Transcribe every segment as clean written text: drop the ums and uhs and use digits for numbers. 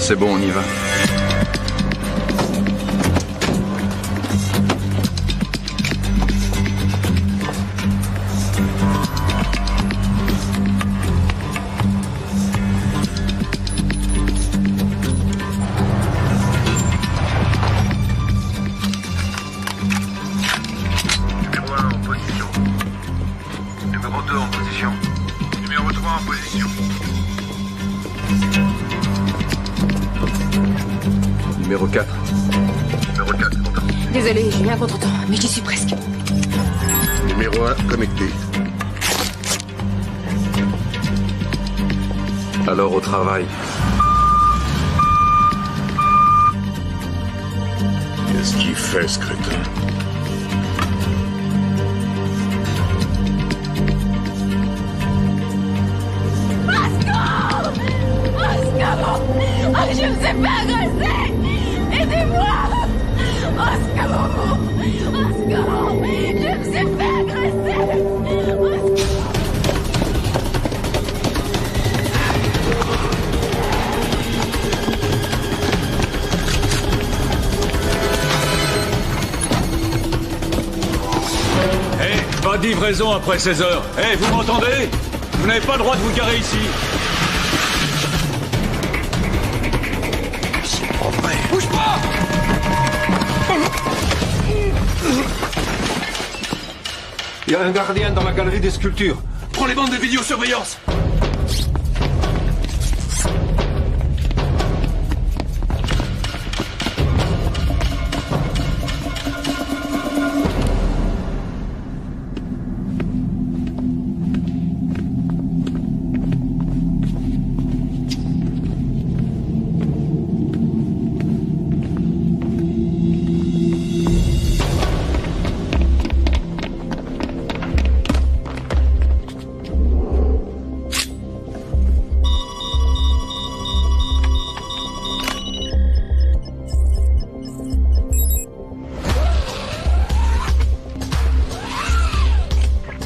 C'est bon, on y va. Numéro 4. Numéro 4, content. Désolé, j'ai eu un contretemps, mais j'y suis presque. Numéro 1, connecté. Alors au travail. Qu'est-ce qu'il fait, ce crétin? Oh, je me suis fait agresser! Aidez-moi! Au secours! Au secours! Je me suis fait agresser! Au secours! Hey, pas de livraison après 16 heures. Hey, vous m'entendez? Vous n'avez pas le droit de vous garer ici. Bouge pas! Il y a un gardien dans la galerie des sculptures. Prends les bandes de vidéosurveillance.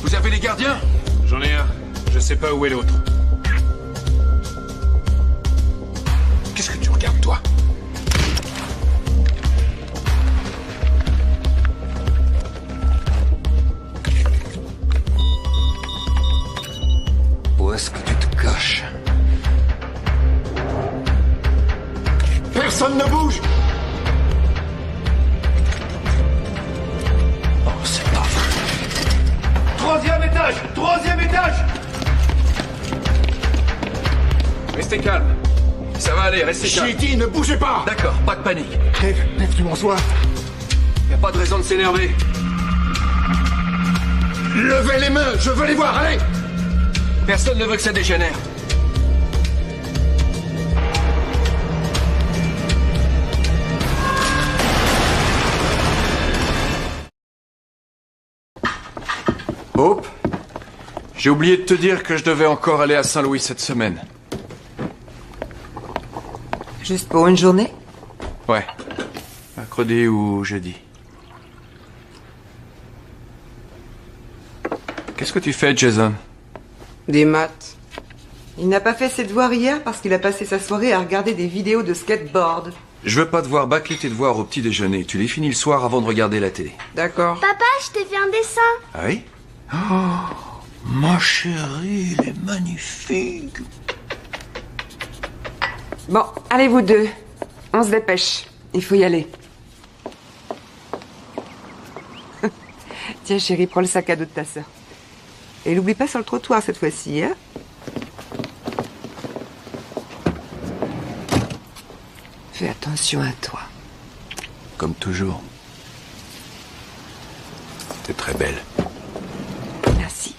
Vous avez les gardiens? J'en ai un. Je sais pas où est l'autre. Qu'est-ce que tu regardes, toi? Où est-ce que tu te caches? Personne ne bouge! Oh, c'est pas vrai. Troisième étage! Troisième étage! Restez calme. Ça va aller, restez calme. J'ai dit, ne bougez pas! D'accord, pas de panique. Neve, tu m'en sois. Y a pas de raison de s'énerver. Levez les mains, je veux les voir, allez! Personne ne veut que ça dégénère. Hope, j'ai oublié de te dire que je devais encore aller à Saint-Louis cette semaine. Juste pour une journée? Ouais. Mercredi ou jeudi. Qu'est-ce que tu fais, Jason? Des maths. Il n'a pas fait ses devoirs hier parce qu'il a passé sa soirée à regarder des vidéos de skateboard. Je veux pas devoir bâcler tes devoirs au petit déjeuner. Tu les finis le soir avant de regarder la télé. D'accord. Papa, je t'ai fait un dessin. Ah oui? Oh, ma chérie, il est magnifique. Bon, allez vous deux. On se dépêche. Il faut y aller. Tiens chérie, prends le sac à dos de ta sœur. Et l'oublie pas sur le trottoir cette fois-ci, hein? Fais attention à toi. Comme toujours. T'es très belle. Merci.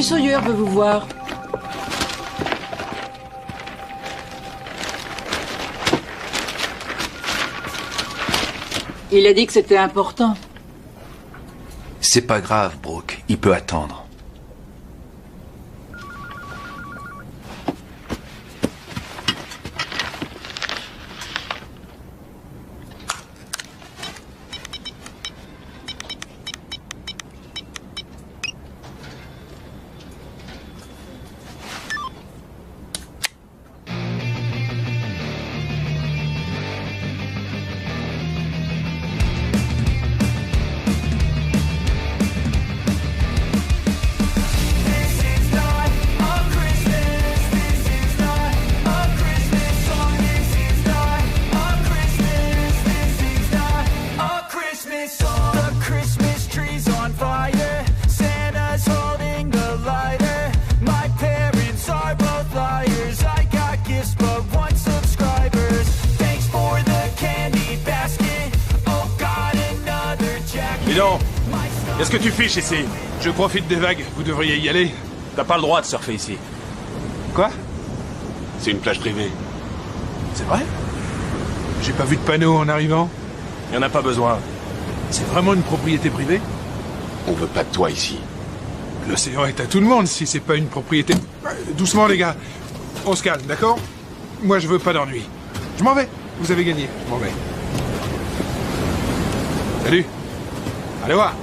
Sawyer veut vous voir. Il a dit que c'était important. C'est pas grave, Brooke. Il peut attendre. Qu'est-ce que tu fiches ici? Je profite des vagues, vous devriez y aller. T'as pas le droit de surfer ici. Quoi? C'est une plage privée. C'est vrai? J'ai pas vu de panneau en arrivant. Y en a pas besoin. C'est vraiment une propriété privée? On veut pas de toi ici. L'océan est à tout le monde si c'est pas une propriété... Doucement les gars. On se calme, d'accord? Moi je veux pas d'ennui. Je m'en vais. Vous avez gagné. Je m'en vais. Salut. Allez voir.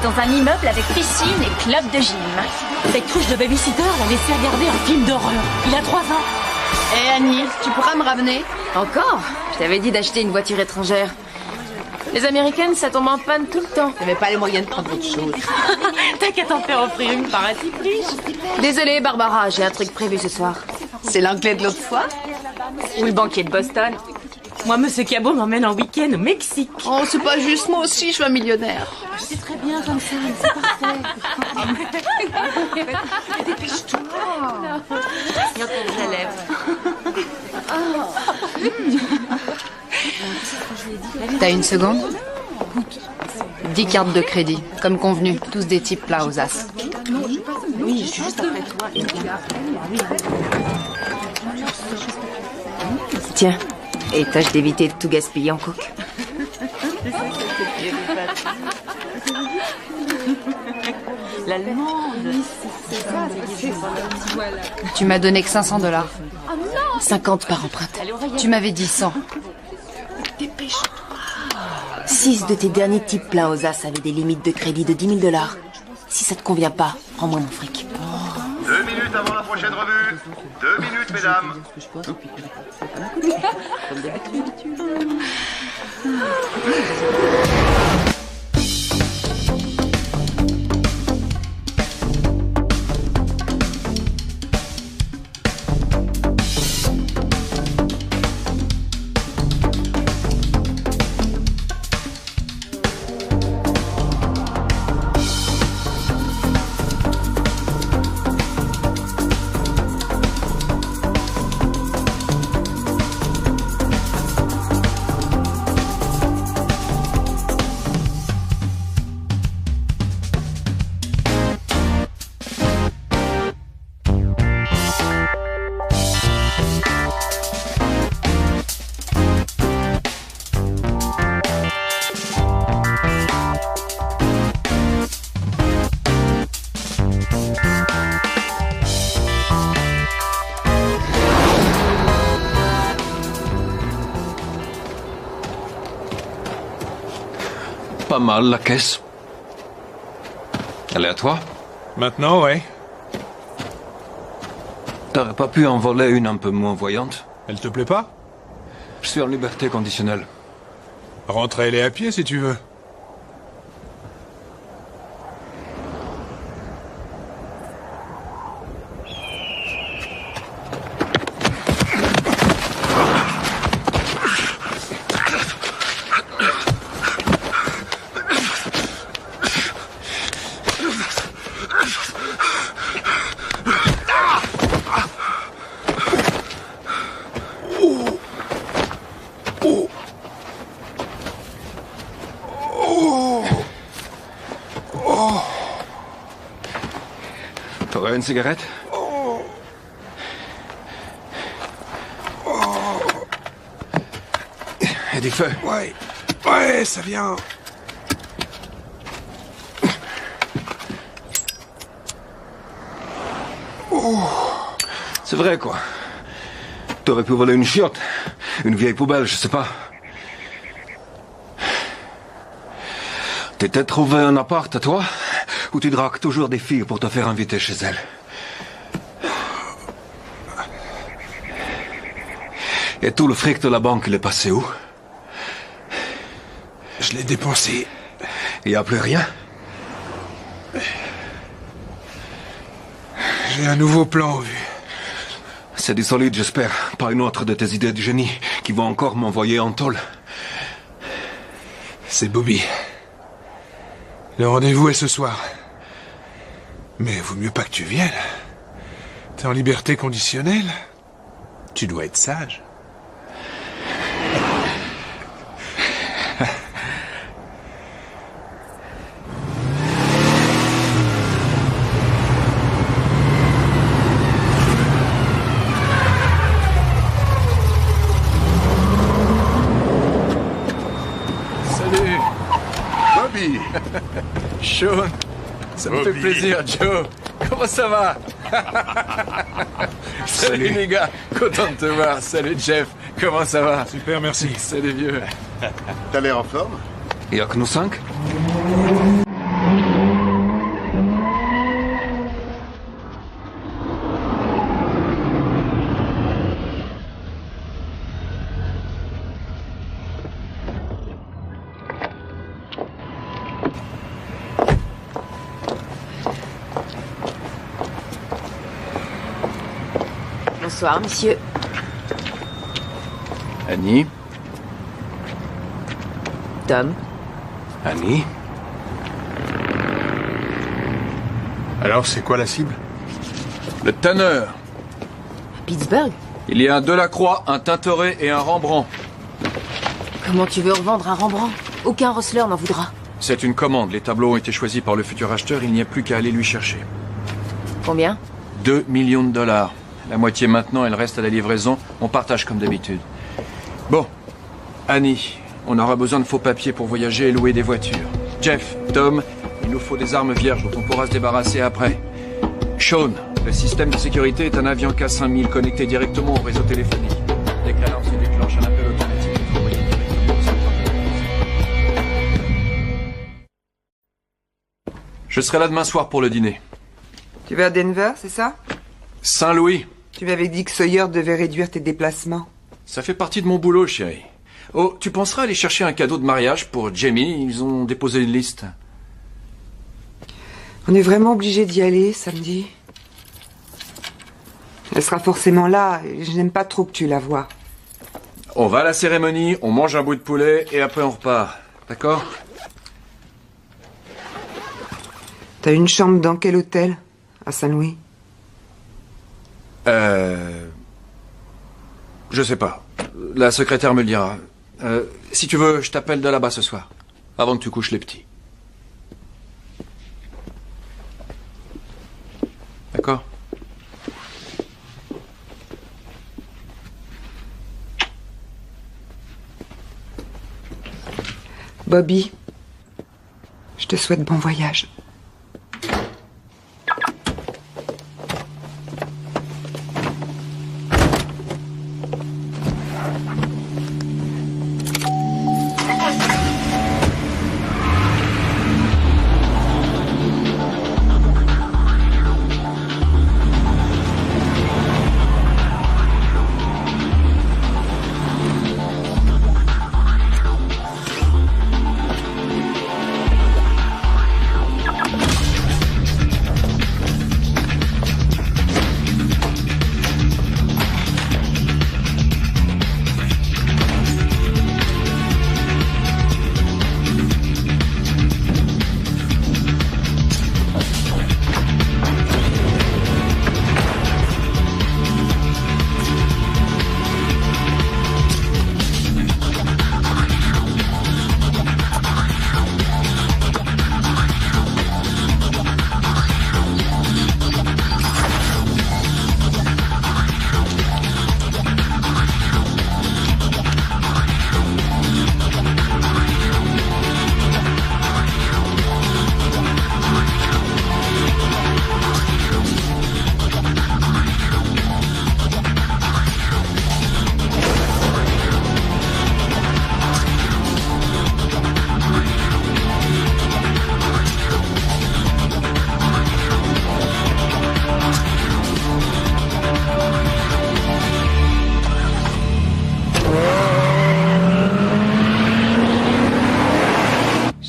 Dans un immeuble avec piscine et club de gym. Cette trouche de babysitter l'a laissé regarder un film d'horreur. Il a 3 ans. Hé Annie, tu pourras me ramener? Encore? Je t'avais dit d'acheter une voiture étrangère. Les Américaines, ça tombe en panne tout le temps. J'avais pas les moyens de prendre autre chose. T'as qu'à t'en faire offrir une par un type riche. Désolée, Barbara, j'ai un truc prévu ce soir. C'est l'anglais de l'autre fois? Ou le banquier de Boston. Moi, Monsieur Cabot m'emmène en week-end au Mexique. Oh, c'est pas juste, moi aussi, je suis un millionnaire. C'est très bien comme ça, c'est parfait. Dépêche-toi. T'as une seconde? 10 cartes de crédit, comme convenu, tous des types plats aux as. Oui, je suis juste après toi. Tiens, et tâche d'éviter de tout gaspiller en coke. L'allemande. Tu m'as donné que $500. 50 par empreinte. Tu m'avais dit 100. 6 de tes derniers types pleins aux as avaient des limites de crédit de $10 000. Si ça te convient pas, rends-moi mon fric. 2 minutes 2 minutes, mesdames. Pas mal, la caisse. Elle est à toi? Maintenant, ouais. T'aurais pas pu en voler une un peu moins voyante? Elle te plaît pas? Je suis en liberté conditionnelle. Rentre-les à pied si tu veux. T'aurais une cigarette? Et du feu? Ouais. Ouais, ça vient. C'est vrai, quoi. T'aurais pu voler une chiotte. Une vieille poubelle, je sais pas. T'étais trouvé un appart à toi? Ou tu dragues toujours des filles pour te faire inviter chez elles? Et tout le fric de la banque, il est passé où? Je l'ai dépensé. Il n'y a plus rien? J'ai un nouveau plan en vue. C'est du solide, j'espère. Pas une autre de tes idées de génie qui vont encore m'envoyer en tôle. C'est Bobby. Le rendez-vous est ce soir. Mais vaut mieux pas que tu viennes. T'es en liberté conditionnelle. Tu dois être sage. Salut. Bobby. Sean. Ça me fait plaisir, Joe. Comment ça va? Salut les gars, content de te voir. Salut Jeff, comment ça va? Super, merci. Salut vieux. T'as l'air en forme? Il y a que nous 5? Bonsoir, monsieur. Annie? Tom. Annie? Alors, c'est quoi la cible? Le tanneur. Pittsburgh? Il y a un Delacroix, un Tintoret et un Rembrandt. Comment tu veux revendre un Rembrandt? Aucun Rosler n'en voudra. C'est une commande. Les tableaux ont été choisis par le futur acheteur. Il n'y a plus qu'à aller lui chercher. Combien? 2 millions de dollars. La moitié maintenant, elle reste à la livraison. On partage comme d'habitude. Bon. Annie, on aura besoin de faux papiers pour voyager et louer des voitures. Jeff, Tom, il nous faut des armes vierges dont on pourra se débarrasser après. Sean, le système de sécurité est un avion K5000 connecté directement au réseau téléphonique. Dès que l'alarme se déclenche, un appel automatique est envoyé directement sur le téléphone. Je serai là demain soir pour le dîner. Tu vas à Denver, c'est ça? Saint-Louis. Tu m'avais dit que Sawyer devait réduire tes déplacements. Ça fait partie de mon boulot, chérie. Oh, tu penseras aller chercher un cadeau de mariage pour Jamie? Ils ont déposé une liste. On est vraiment obligé d'y aller samedi. Elle sera forcément là, et je n'aime pas trop que tu la vois. On va à la cérémonie, on mange un bout de poulet, et après on repart. D'accord? T'as une chambre dans quel hôtel? À Saint-Louis? Je sais pas. La secrétaire me le dira. Si tu veux, je t'appelle de là-bas ce soir. Avant que tu couches les petits. D'accord? Bobby, je te souhaite bon voyage.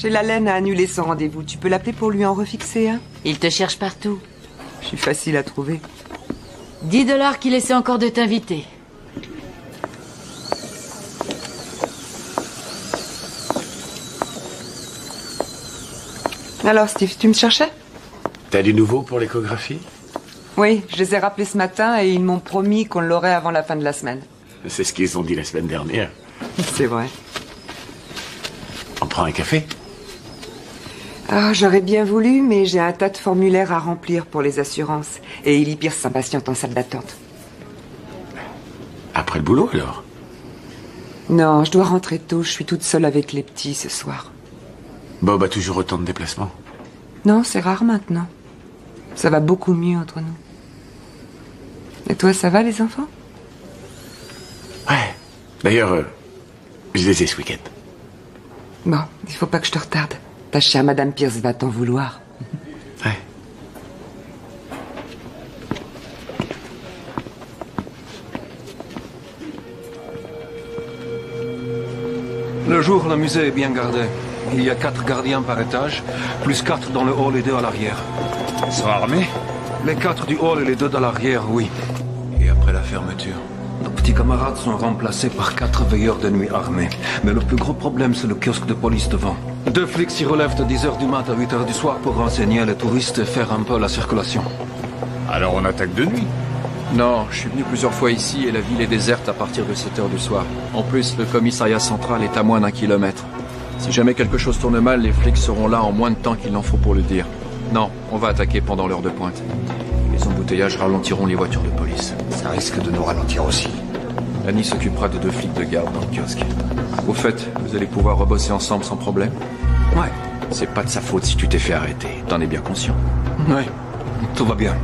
La laine a annulé son rendez-vous. Tu peux l'appeler pour lui en refixer un? Il te cherche partout. Je suis facile à trouver. 10 $ qu'il essaie encore de t'inviter. Alors, Steve, tu me cherchais? T'as du nouveau pour l'échographie? Oui, je les ai rappelés ce matin et ils m'ont promis qu'on l'aurait avant la fin de la semaine. C'est ce qu'ils ont dit la semaine dernière. C'est vrai. On prend un café? Ah, j'aurais bien voulu, mais j'ai un tas de formulaires à remplir pour les assurances. Et Ellie Pierce s'impatiente en salle d'attente. Après le boulot, alors? Non, je dois rentrer tôt. Je suis toute seule avec les petits ce soir. Bob a toujours autant de déplacements? Non, c'est rare maintenant. Ça va beaucoup mieux entre nous. Et toi, ça va, les enfants? Ouais. D'ailleurs, je les ai ce week-end. Bon, il faut pas que je te retarde. Ta chère Madame Pierce va t'en vouloir. Ouais. Le jour, le musée est bien gardé. Il y a 4 gardiens par étage, plus 4 dans le hall et 2 à l'arrière. Ils sont armés? Les 4 du hall et les 2 de l'arrière, oui. Et après la fermeture, nos petits camarades sont remplacés par 4 veilleurs de nuit armés. Mais le plus gros problème, c'est le kiosque de police devant. 2 flics s'y relèvent de 10h du mat à 8h du soir pour renseigner les touristes et faire un peu la circulation. Alors on attaque de nuit? Non, je suis venu plusieurs fois ici et la ville est déserte à partir de 7h du soir. En plus, le commissariat central est à moins d'1 kilomètre. Si jamais quelque chose tourne mal, les flics seront là en moins de temps qu'il n'en faut pour le dire. Non, on va attaquer pendant l'heure de pointe. Les embouteillages ralentiront les voitures de police. Ça risque de nous ralentir aussi. Annie s'occupera de 2 flics de garde dans le kiosque. Au fait, vous allez pouvoir rebosser ensemble sans problème? Ouais. C'est pas de sa faute si tu t'es fait arrêter. T'en es bien conscient. Ouais, tout va bien.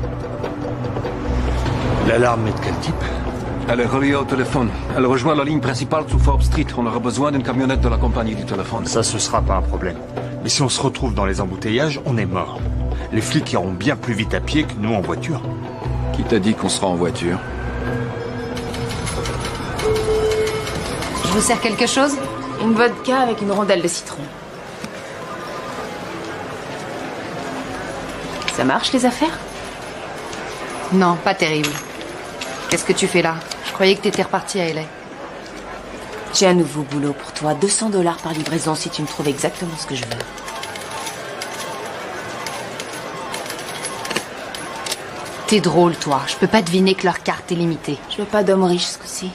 L'alarme est de quel type? Elle est reliée au téléphone. Elle rejoint la ligne principale sous Forbes Street. On aura besoin d'une camionnette de la compagnie du téléphone. Ça, ce sera pas un problème. Mais si on se retrouve dans les embouteillages, on est mort. Les flics iront bien plus vite à pied que nous en voiture. Qui t'a dit qu'on sera en voiture? Je vous sers quelque chose? Une vodka avec une rondelle de citron. Ça marche, les affaires? Non, pas terrible. Qu'est-ce que tu fais là? Je croyais que t'étais reparti à LA. J'ai un nouveau boulot pour toi. $200 par livraison si tu me trouves exactement ce que je veux. T'es drôle, toi. Je peux pas deviner que leur carte est limitée. Je veux pas d'hommes riches ce coup-ci.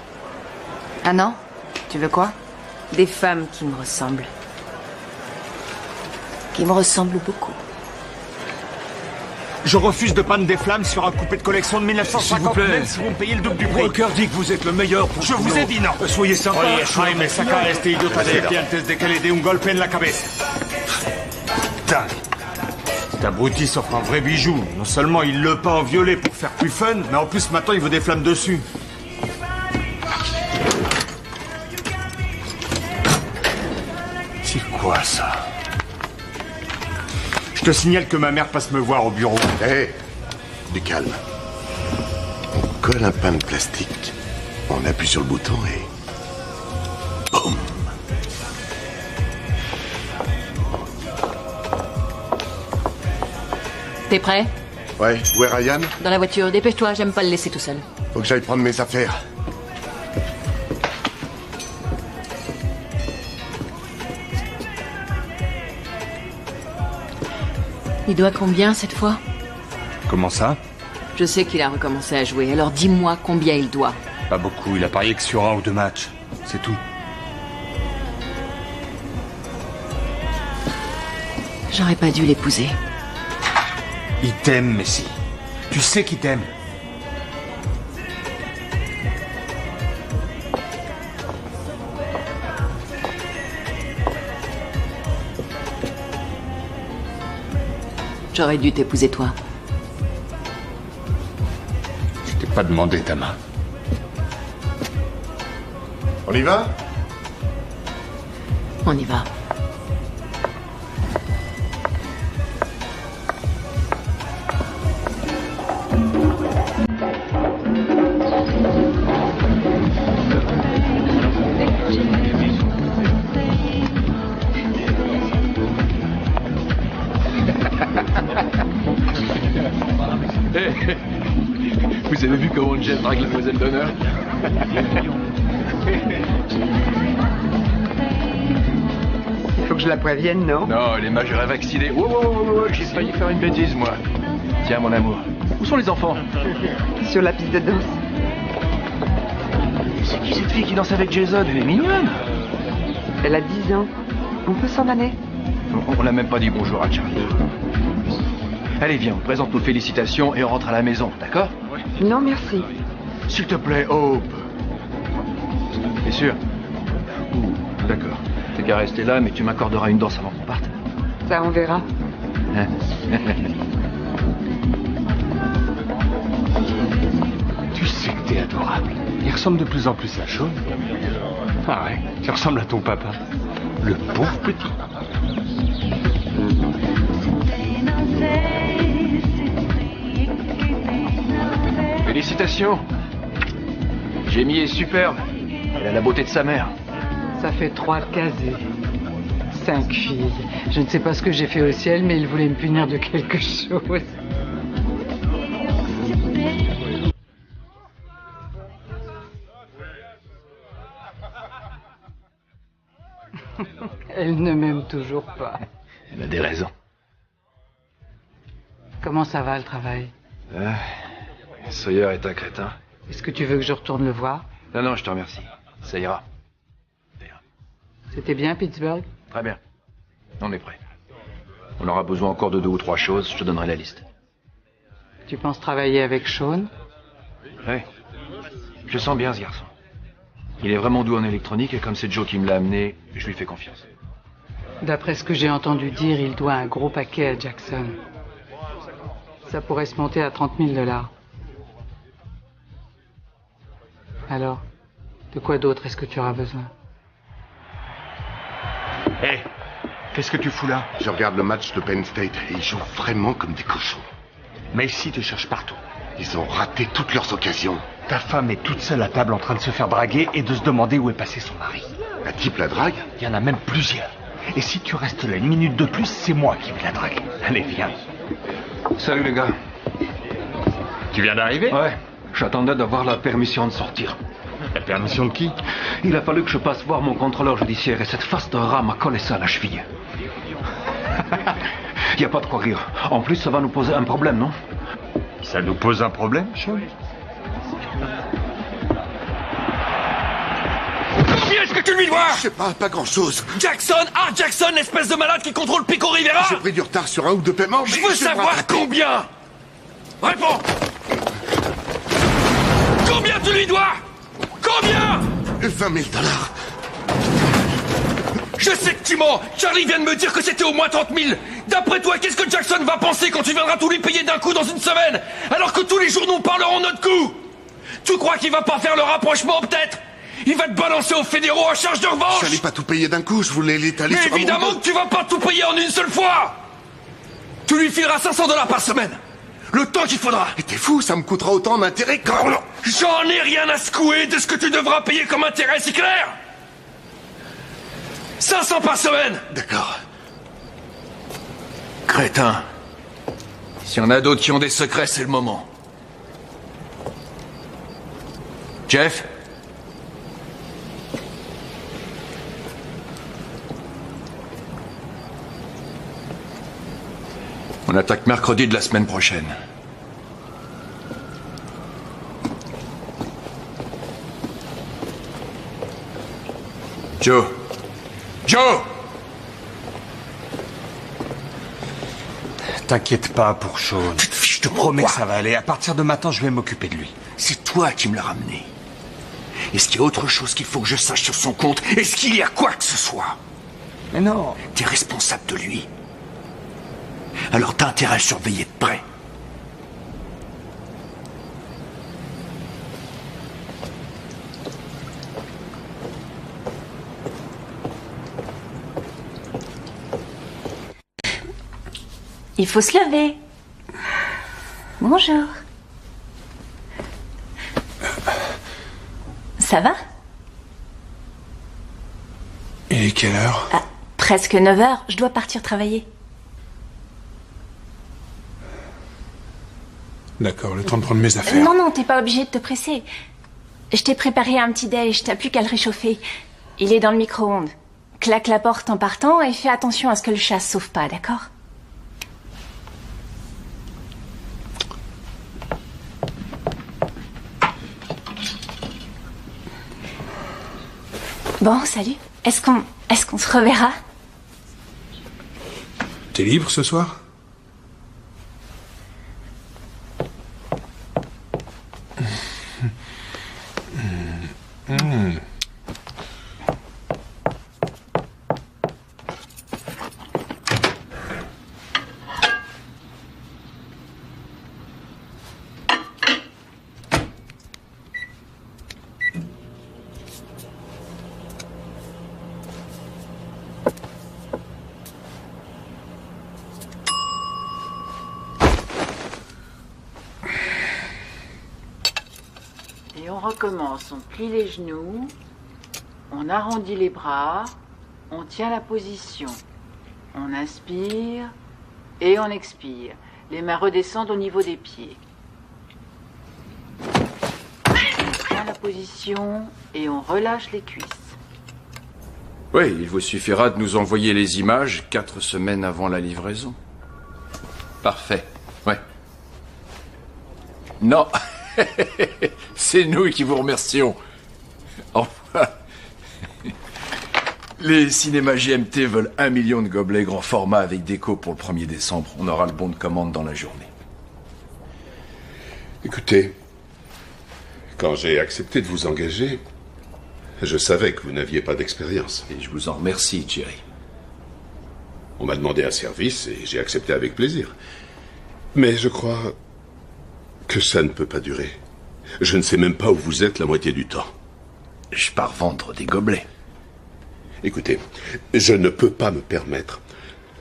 Ah non? Tu veux quoi? Des femmes qui me ressemblent. Qui me ressemblent beaucoup. Je refuse de peindre des flammes sur un coupé de collection de 1950, même si vous me payez le double du prix. Walker dit que vous êtes le meilleur pour... Je vous ai dit non. Soyez sympa. Oye, Jaime, saca a este idiota de aquí antes de que le dé un golpe en la cabeza. Putain. Cet abruti s'offre un vrai bijou. Non seulement il le peint en violet pour faire plus fun, mais en plus maintenant il veut des flammes dessus. C'est quoi ça? Je te signale que ma mère passe me voir au bureau. Hé, du calme. On colle un pain de plastique, on appuie sur le bouton et... boum. T'es prêt? Ouais, où est Ryan? Dans la voiture, dépêche-toi, j'aime pas le laisser tout seul. Faut que j'aille prendre mes affaires. Il doit combien cette fois? Comment ça? Je sais qu'il a recommencé à jouer, alors dis-moi combien il doit. Pas beaucoup, il a parié que sur 1 ou 2 matchs. C'est tout. J'aurais pas dû l'épouser. Il t'aime, Messi. Tu sais qu'il t'aime. J'aurais dû t'épouser toi. Je t'ai pas demandé ta main. On y va? On y va. Vous avez vu comment Jeff drague la demoiselle d'honneur? Il faut que je la prévienne, non? Non, elle est majeure et vaccinée. Oh, j'ai failli faire une bêtise, moi. Tiens, mon amour. Où sont les enfants? Sur la piste de danse. C'est qui cette fille qui danse avec Jason? Elle est mignonne. Elle a 10 ans. On peut s'en aller? On n'a même pas dit bonjour à Charlie. Allez, viens, on présente nos félicitations et on rentre à la maison, d'accord? Non, merci. S'il te plaît, Hope. T'es sûr? D'accord. T'es qu'à rester là, mais tu m'accorderas une danse avant qu'on parte. Ça, on verra. Hein? Tu sais que t'es adorable. Il ressemble de plus en plus à Sean. Ah ouais, tu ressembles à ton papa. Le pauvre petit. Félicitations. Jamie est superbe. Elle a la beauté de sa mère. Ça fait 3 casés. 5 filles. Je ne sais pas ce que j'ai fait au ciel, mais il voulait me punir de quelque chose. Elle ne m'aime toujours pas. Elle a des raisons. Comment ça va, le travail? Sawyer est un crétin. Est-ce que tu veux que je retourne le voir? Non, je te remercie. Ça ira. C'était bien, Pittsburgh? Très bien. On est prêt. On aura besoin encore de 2 ou 3 choses. Je te donnerai la liste. Tu penses travailler avec Sean? Oui. Je sens bien ce garçon. Il est vraiment doux en électronique et comme c'est Joe qui me l'a amené, je lui fais confiance. D'après ce que j'ai entendu dire, il doit un gros paquet à Jackson. Ça pourrait se monter à $30,000. Alors, de quoi d'autre est-ce que tu auras besoin? Hé, qu'est-ce que tu fous là? Je regarde le match de Penn State et ils jouent vraiment comme des cochons. Mais ici, tu cherches partout. Ils ont raté toutes leurs occasions. Ta femme est toute seule à table en train de se faire draguer et de se demander où est passé son mari. Un type la drague? Il y en a même plusieurs. Et si tu restes là une minute de plus, c'est moi qui vais la draguer. Allez, viens. Salut les gars. Tu viens d'arriver? Ouais, j'attendais d'avoir la permission de sortir. La permission de qui? Il a fallu que je passe voir mon contrôleur judiciaire et cette face de rat m'a collé ça à la cheville. Y a pas de quoi rire. En plus, ça va nous poser un problème, non? Ça nous pose un problème, Sean? Combien est-ce que tu lui dois? Je sais pas grand-chose. Jackson, Jackson, l'espèce de malade qui contrôle Pico Rivera. J'ai pris du retard sur un ou deux paiements, mais je veux savoir combien. Réponds. Combien tu lui dois? Combien? 20 000 $. Je sais que tu mens. Charlie vient de me dire que c'était au moins 30 000. D'après toi, qu'est-ce que Jackson va penser quand tu viendras tout lui payer d'un coup dans une semaine, alors que tous les journaux parleront notre coup? Tu crois qu'il va pas faire le rapprochement, peut-être? Il va te balancer aux fédéraux en charge de revanche. Je n'allais pas tout payer d'un coup, je voulais l'étaler sur un évidemment que tu vas pas tout payer en une seule fois. Tu lui fileras 500 $ par semaine. Le temps qu'il faudra. Et t'es fou, ça me coûtera autant en intérêt que... J'en ai rien à secouer de ce que tu devras payer comme intérêt, c'est clair? 500 par semaine. D'accord. Crétin. S'il y en a d'autres qui ont des secrets, c'est le moment. Jeff? On attaque mercredi de la semaine prochaine. Joe. Joe! T'inquiète pas pour Sean. Je te promets que ça va aller. À partir de maintenant, je vais m'occuper de lui. C'est toi qui me l'as ramené. Est-ce qu'il y a autre chose qu'il faut que je sache sur son compte? Est-ce qu'il y a quoi que ce soit? Mais non. T'es responsable de lui. Alors t'as intérêt à le surveiller de près. Il faut se lever. Bonjour. Ça va? Il est quelle heure? Presque 9 h, je dois partir travailler. D'accord, le temps de prendre mes affaires. Non, t'es pas obligé de te presser. Je t'ai préparé un petit déj, t'as plus qu'à le réchauffer. Il est dans le micro-ondes. Claque la porte en partant et fais attention à ce que le chat se sauve pas, d'accord? Bon, salut. Est-ce qu'on se reverra? T'es libre ce soir? Et on recommence, on plie les genoux, on arrondit les bras, on tient la position. On inspire et on expire. Les mains redescendent au niveau des pieds. On tient la position et on relâche les cuisses. Oui, il vous suffira de nous envoyer les images 4 semaines avant la livraison. Parfait, ouais. Non, c'est nous qui vous remercions. Enfin, les cinémas GMT veulent 1 million de gobelets grand format avec déco pour le 1er décembre. On aura le bon de commande dans la journée. Écoutez, quand j'ai accepté de vous engager, je savais que vous n'aviez pas d'expérience. Et je vous en remercie, Jerry. On m'a demandé un service et j'ai accepté avec plaisir. Mais je crois que ça ne peut pas durer. Je ne sais même pas où vous êtes la moitié du temps. Je pars vendre des gobelets. Écoutez, je ne peux pas me permettre.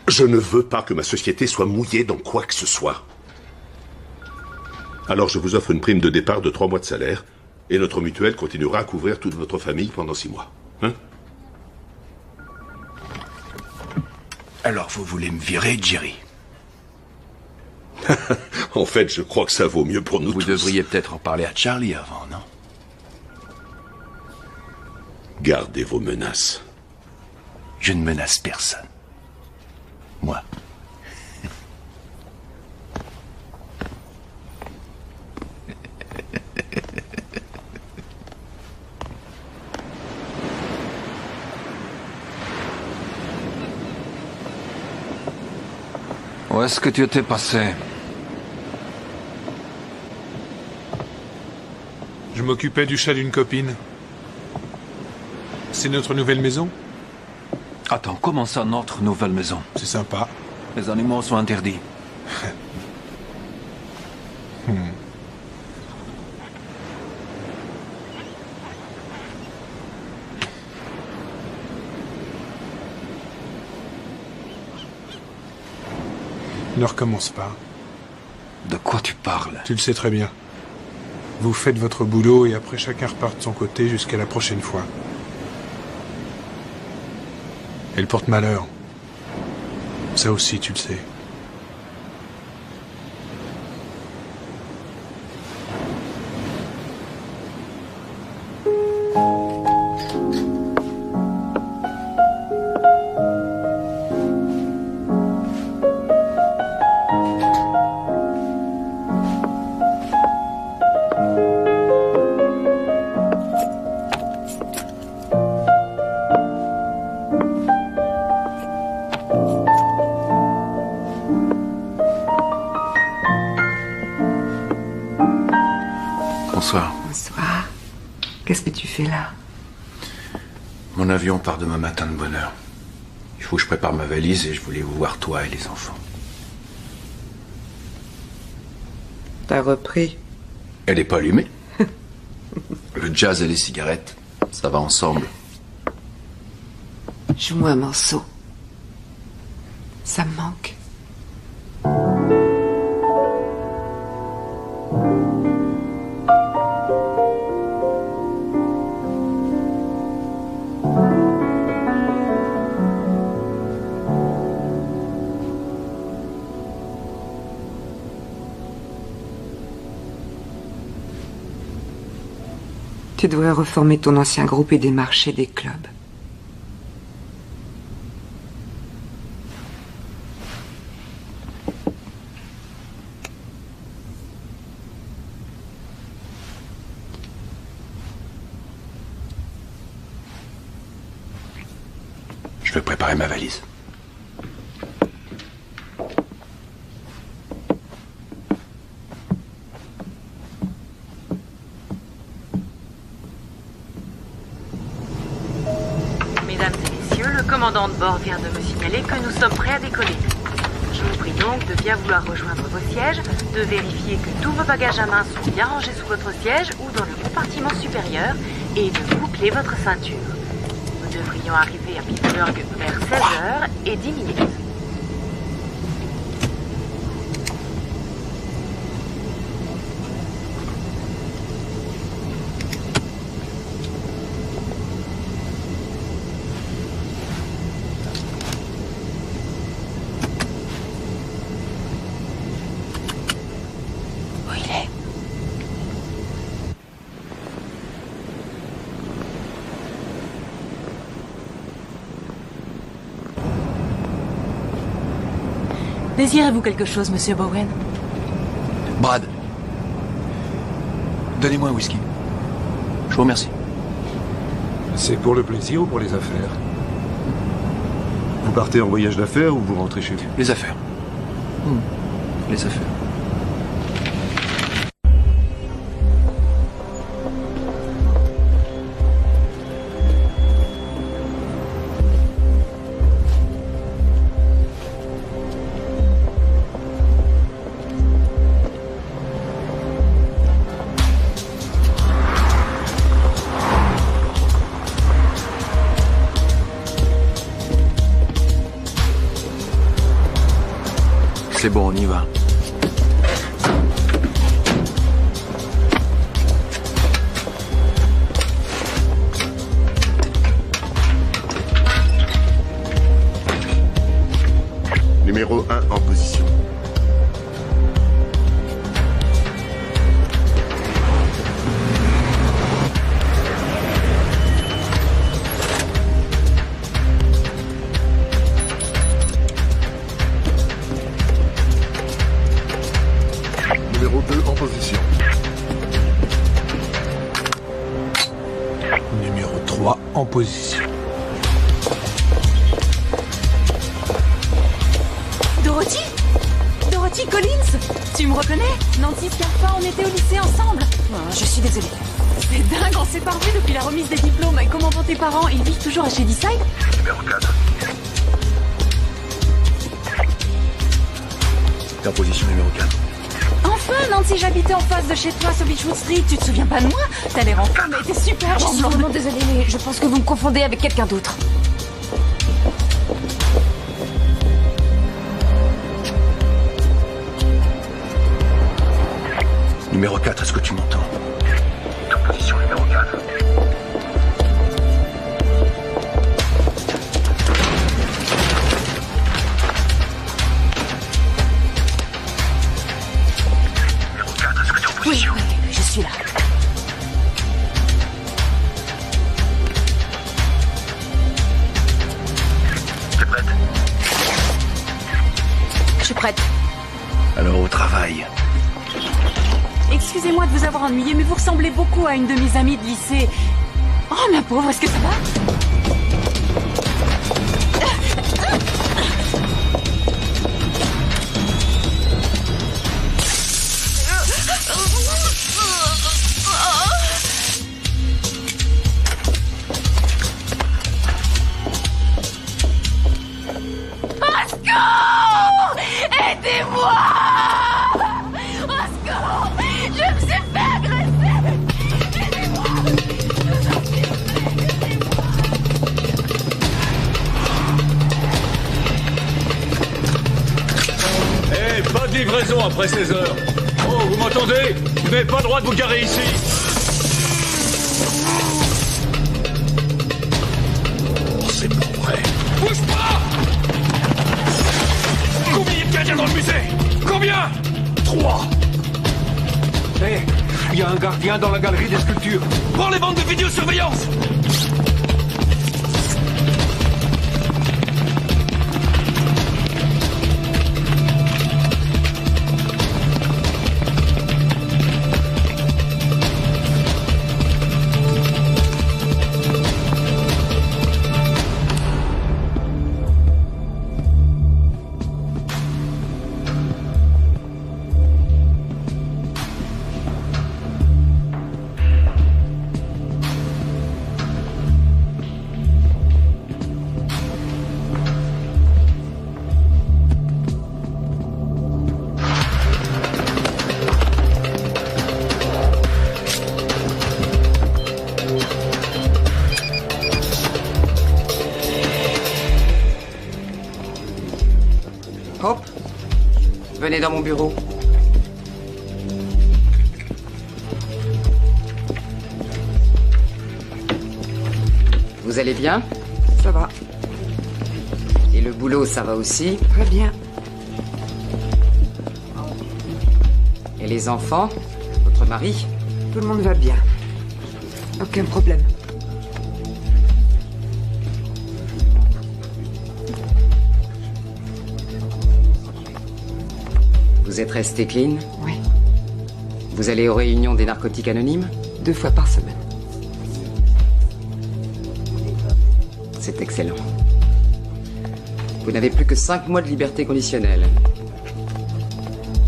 Je ne veux pas que ma société soit mouillée dans quoi que ce soit. Alors je vous offre une prime de départ de 3 mois de salaire, et notre mutuelle continuera à couvrir toute votre famille pendant 6 mois. Hein? Alors vous voulez me virer, Jerry? En fait, je crois que ça vaut mieux pour nous tous. Vous devriez peut-être en parler à Charlie avant, non? Gardez vos menaces. Je ne menace personne. Moi. Où est-ce que tu étais passé? Je m'occupais du chat d'une copine. C'est notre nouvelle maison? Attends, comment ça, notre nouvelle maison? C'est sympa. Les animaux sont interdits. Ne recommence pas. De quoi tu parles? Tu le sais très bien. Vous faites votre boulot et après chacun repart de son côté jusqu'à la prochaine fois. Elle porte malheur. Ça aussi, tu le sais. Bonsoir. Bonsoir. Qu'est-ce que tu fais là? Mon avion part demain matin de bonne heure. Il faut que je prépare ma valise et je voulais vous voir toi et les enfants. T'as repris? Elle est pas allumée. Le jazz et les cigarettes, ça va ensemble. Joue-moi un morceau. Ça me manque. Tu devrais reformer ton ancien groupe et démarcher des clubs. Je vais préparer ma valise. Mesdames et messieurs, le commandant de bord vient de me signaler que nous sommes prêts à décoller. Je vous prie donc de bien vouloir rejoindre vos sièges, de vérifier que tous vos bagages à main sont bien rangés sous votre siège ou dans le compartiment supérieur et de boucler votre ceinture. Nous devrions arriver à Pittsburgh vers 16h et 10 minutes. Où il est? Désirez-vous quelque chose, monsieur Bowen? Brad, donnez-moi un whisky. Je vous remercie. C'est pour le plaisir ou pour les affaires? Vous partez en voyage d'affaires ou vous rentrez chez vous? Les affaires. Les affaires. C'est bon, on y va. Numéro 1 en position. Numéro 2 en position. Numéro 3 en position. Dorothy Dorothy Collins. Tu me reconnais? Nancy Scarpa, on était au lycée ensemble. Oh, je suis désolée. C'est dingue, on s'est pas revus depuis la remise des diplômes. Et comment vont tes parents? Ils vivent toujours à Shadyside? Numéro 4. T'es en position numéro 4. Enfin, Nancy, j'habitais en face de chez toi sur Beechwood Street. Tu te souviens pas de moi? T'as l'air en femme, mais t'es super Je suis blonde. vraiment désolée, mais je pense que vous me confondez avec quelqu'un d'autre. Numéro 4, est-ce que tu m'entends? T'es en position numéro 4. Numéro 4, est-ce que t'es en position? Oui, je suis là. T'es prête? Je suis prête. Alors au travail. Excusez-moi de vous avoir ennuyé, mais vous ressemblez beaucoup à une de mes amies de lycée. Oh, ma pauvre, est-ce que ça va? Au secours! Aidez-moi! Au secours! Je me suis fait agresser! Aidez-moi! Eh, pas de livraison après 16 heures. Oh, vous m'entendez? Vous n'avez pas le droit de vous garer ici. Oh, c'est pas vrai. Bouge pas! Combien il y a de gardiens dans le musée? Combien? 3. Hé, il y a un gardien dans la galerie des sculptures. Prends les bandes de vidéosurveillance! Hop, venez dans mon bureau. Vous allez bien? Ça va. Et le boulot, ça va aussi? Très bien. Et les enfants? Votre mari? Tout le monde va bien. Aucun problème. Vous êtes resté clean? Oui. Vous allez aux réunions des narcotiques anonymes? 2 fois par semaine. C'est excellent. Vous n'avez plus que 5 mois de liberté conditionnelle.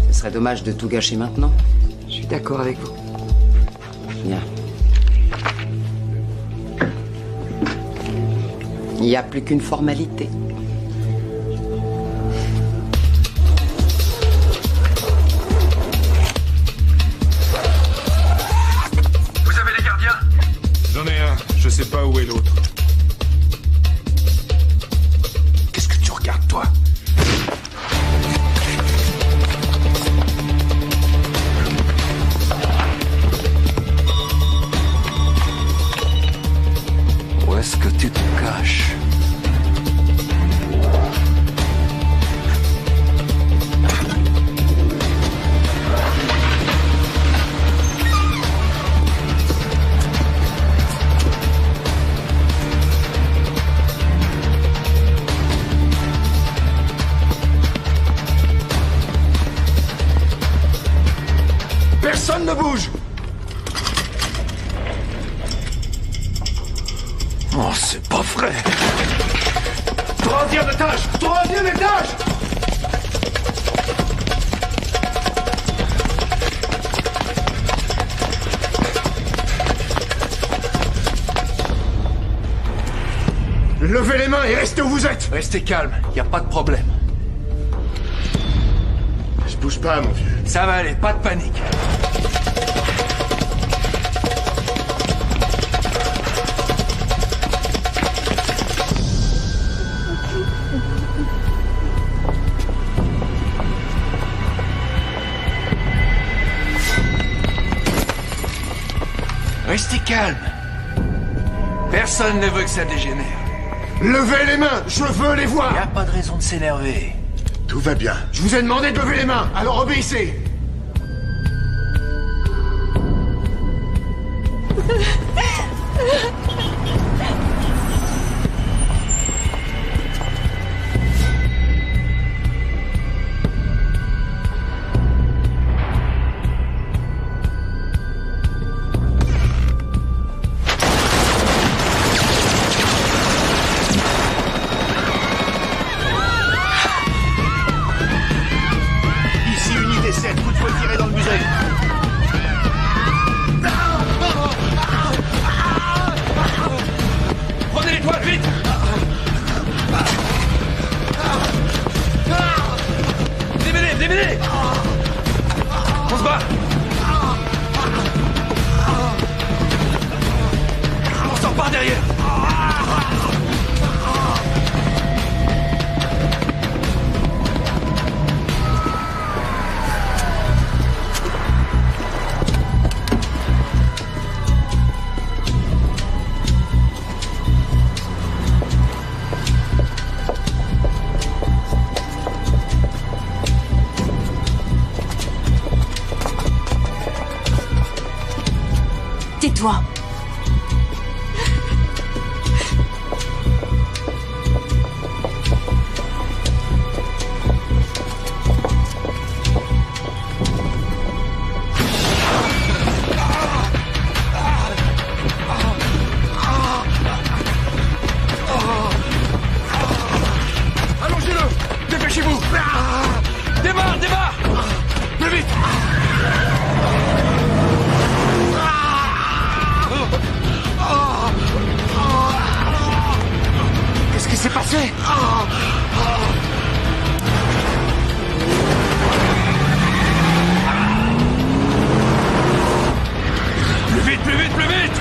Ce serait dommage de tout gâcher maintenant. Je suis d'accord avec vous. Bien. Il n'y a plus qu'une formalité. Vous avez des gardiens? J'en ai un, je sais pas où est l'autre. Qu'est-ce que tu regardes, toi? Où est-ce que tu te caches? Troisième étage! Troisième étage! Levez les mains et restez où vous êtes! Restez calme, y a pas de problème. Je bouge pas, mon vieux. Ça va aller, pas de panique. Restez calme. Personne ne veut que ça dégénère. Levez les mains! Je veux les voir! Y a pas de raison de s'énerver. Tout va bien. Je vous ai demandé de lever les mains, alors obéissez! Tais-toi. Allongez-le! Dépêchez-vous! Démarre, démarre! Plus vite! Qu'est-ce qui s'est passé? Plus vite, plus vite, plus vite!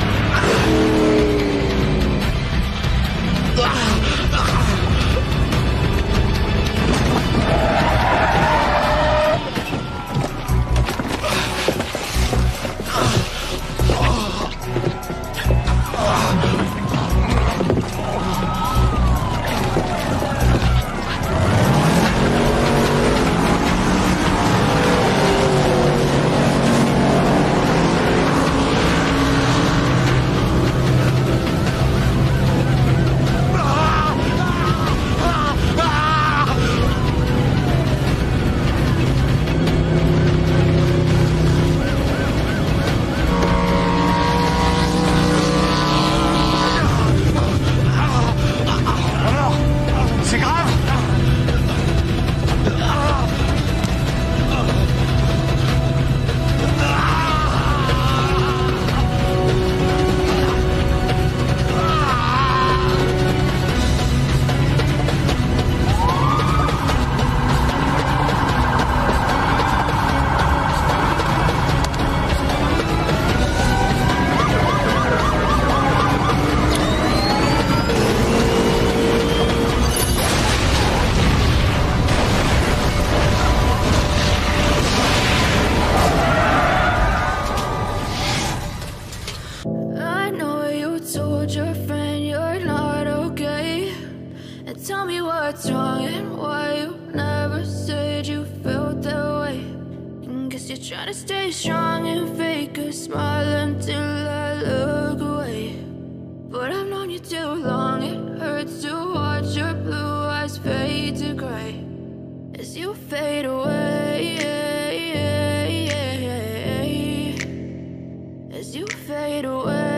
I know you told your friend you're not okay. And tell me what's wrong and why you never said you felt that way. And guess you're trying to stay strong and fake a smile until I look away. But I've known you too long, it hurts to watch your blue eyes fade to gray as you fade away. As you fade away.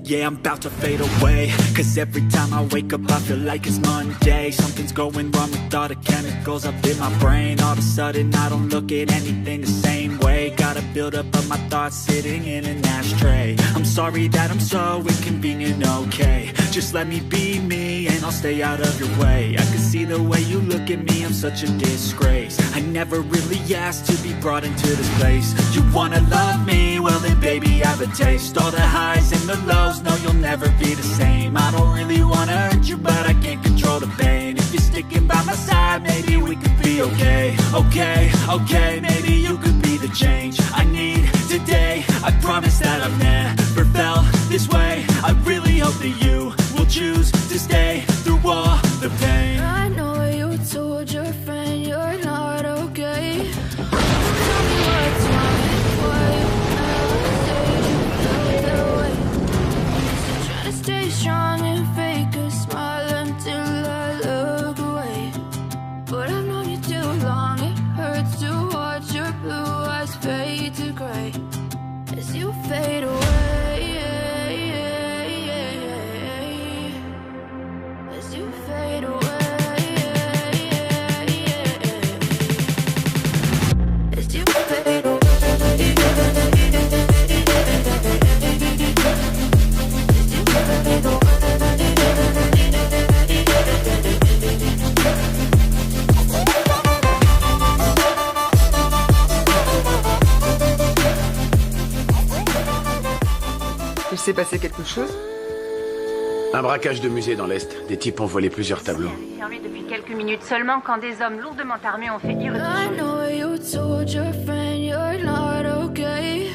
Yeah, I'm about to fade away. Cause every time I wake up I feel like it's Monday. Something's going wrong with all the chemicals up in my brain. All of a sudden I don't look at anything the same way. Got a build up of my thoughts sitting in an ashtray. I'm sorry that I'm so inconvenient, okay. Just let me be me and I'll stay out of your way. I can see the way you look at me, I'm such a disgrace. I never really asked to be brought into this place. You wanna love me? Well then baby I have a taste. All the highs and the lows, no you'll never be the same. I don't really wanna hurt you but I can't control the pain. If you're sticking by my side maybe we could be okay. Okay, maybe you could be the change I need today. I promise that I've never felt this way. I really hope that you will choose to stay through all the pain. I know you told your friend you're not okay. Tell me what's wrong and why you never said you felt that way. So try to stay strong and fake a smile until I look away. But I've known you too long, it hurts to watch your blue eyes fade to gray as you fade away. As you fade away. As you fade away. Il s'est passé quelque chose? Un braquage de musée dans l'Est. Des types ont volé plusieurs tableaux. Sur lui depuis quelques minutes seulement quand des hommes lourdement armés ont fait irréduction. I know you told your friend you're not okay.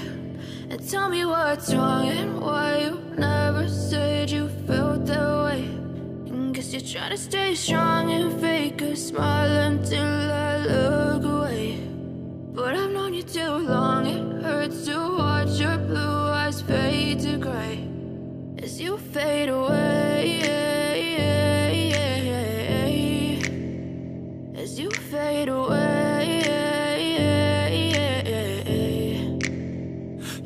And tell me what's wrong and why you never said you felt that way. And guess you're trying to stay strong and fake a smile until I look away. But I've known you too long, it hurts to watch your blue eyes fade to gray as you fade away. As you fade away.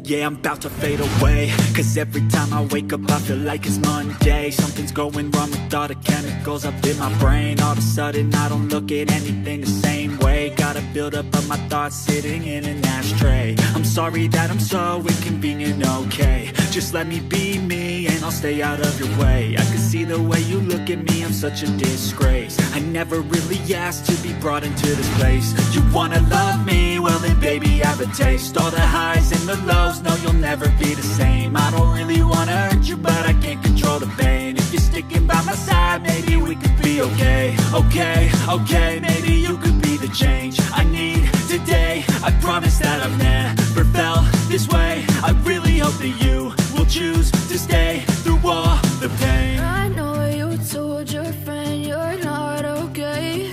Yeah, I'm about to fade away. Cause every time I wake up I feel like it's Monday. Something's going wrong with all the chemicals up in my brain. All of a sudden I don't look at anything the same way. Got a build up of my thoughts sitting in an ashtray. I'm sorry that I'm so inconvenient, okay. Just let me be me and I'll stay out of your way. I can see the way you look at me, I'm such a disgrace. I never really asked to be brought into this place. You wanna love me? Well then baby I have a taste. All the highs and the lows, no you'll never be the same. I don't really wanna hurt you but I can't control the pain. If you're sticking by my side maybe we could be okay. Okay, maybe you could be the change I need today. I promise that I've never felt this way. I really hope that you will choose to stay through all the pain. I know you told your friend you're not okay.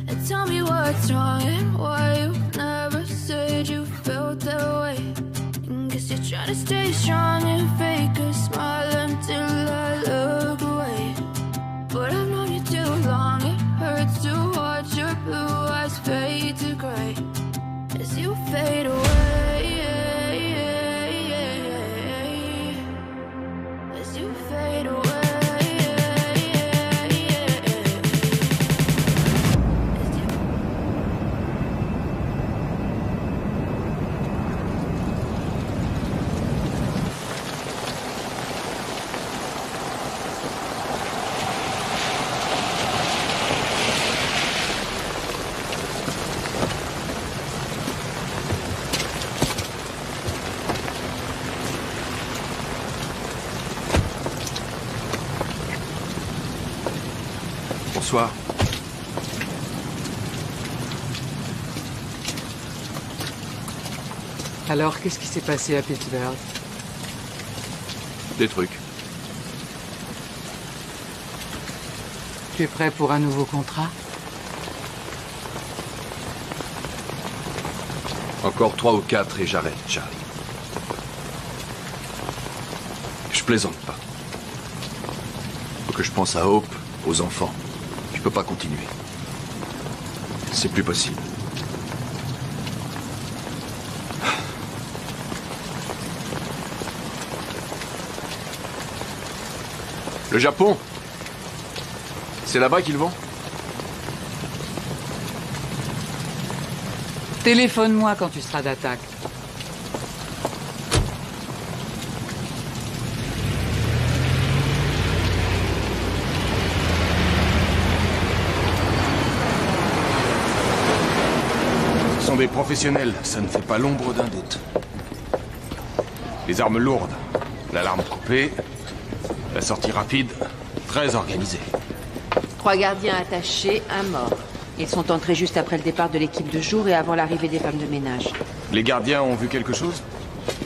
And tell me what's wrong and why you never said you felt that way. And guess you're trying to stay strong and fake a smile until I look away. But I've known you too long, it hurts to watch your blue eyes fade to gray as you fade away. As you fade away. Bonsoir. Alors, qu'est-ce qui s'est passé à Pittsburgh? Des trucs. Tu es prêt pour un nouveau contrat? Encore 3 ou 4 et j'arrête, Charlie. Je plaisante pas. Faut que je pense à Hope, aux enfants. Je peux pas continuer. C'est plus possible. Le Japon? C'est là-bas qu'ils vont? Téléphone-moi quand tu seras d'attaque. Ce sont des professionnels, ça ne fait pas l'ombre d'un doute. Les armes lourdes, l'alarme coupée, la sortie rapide, très organisée. 3 gardiens attachés, un mort. Ils sont entrés juste après le départ de l'équipe de jour et avant l'arrivée des femmes de ménage. Les gardiens ont vu quelque chose?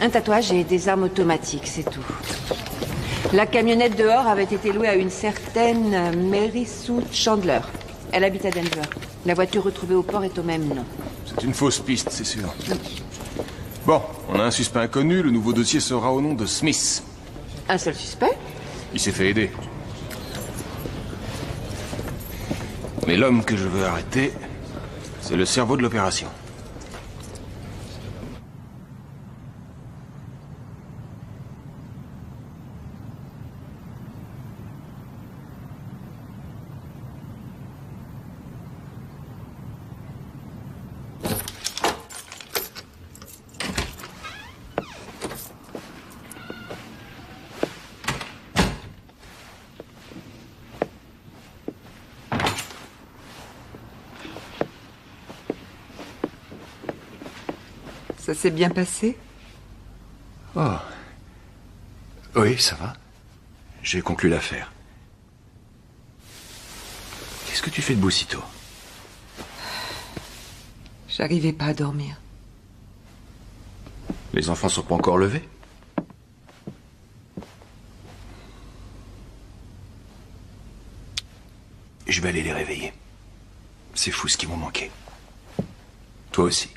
Un tatouage et des armes automatiques, c'est tout. La camionnette dehors avait été louée à une certaine Mary Sue Chandler. Elle habite à Denver. La voiture retrouvée au port est au même nom. C'est une fausse piste, c'est sûr. Bon, on a un suspect inconnu, le nouveau dossier sera au nom de Smith. Un seul suspect? Il s'est fait aider. Mais l'homme que je veux arrêter, c'est le cerveau de l'opération. Ça s'est bien passé? Oh. Oui, ça va. J'ai conclu l'affaire. Qu'est-ce que tu fais debout sitôt? J'arrivais pas à dormir. Les enfants sont pas encore levés? Je vais aller les réveiller. C'est fou ce qu'ils m'ont manqué. Toi aussi.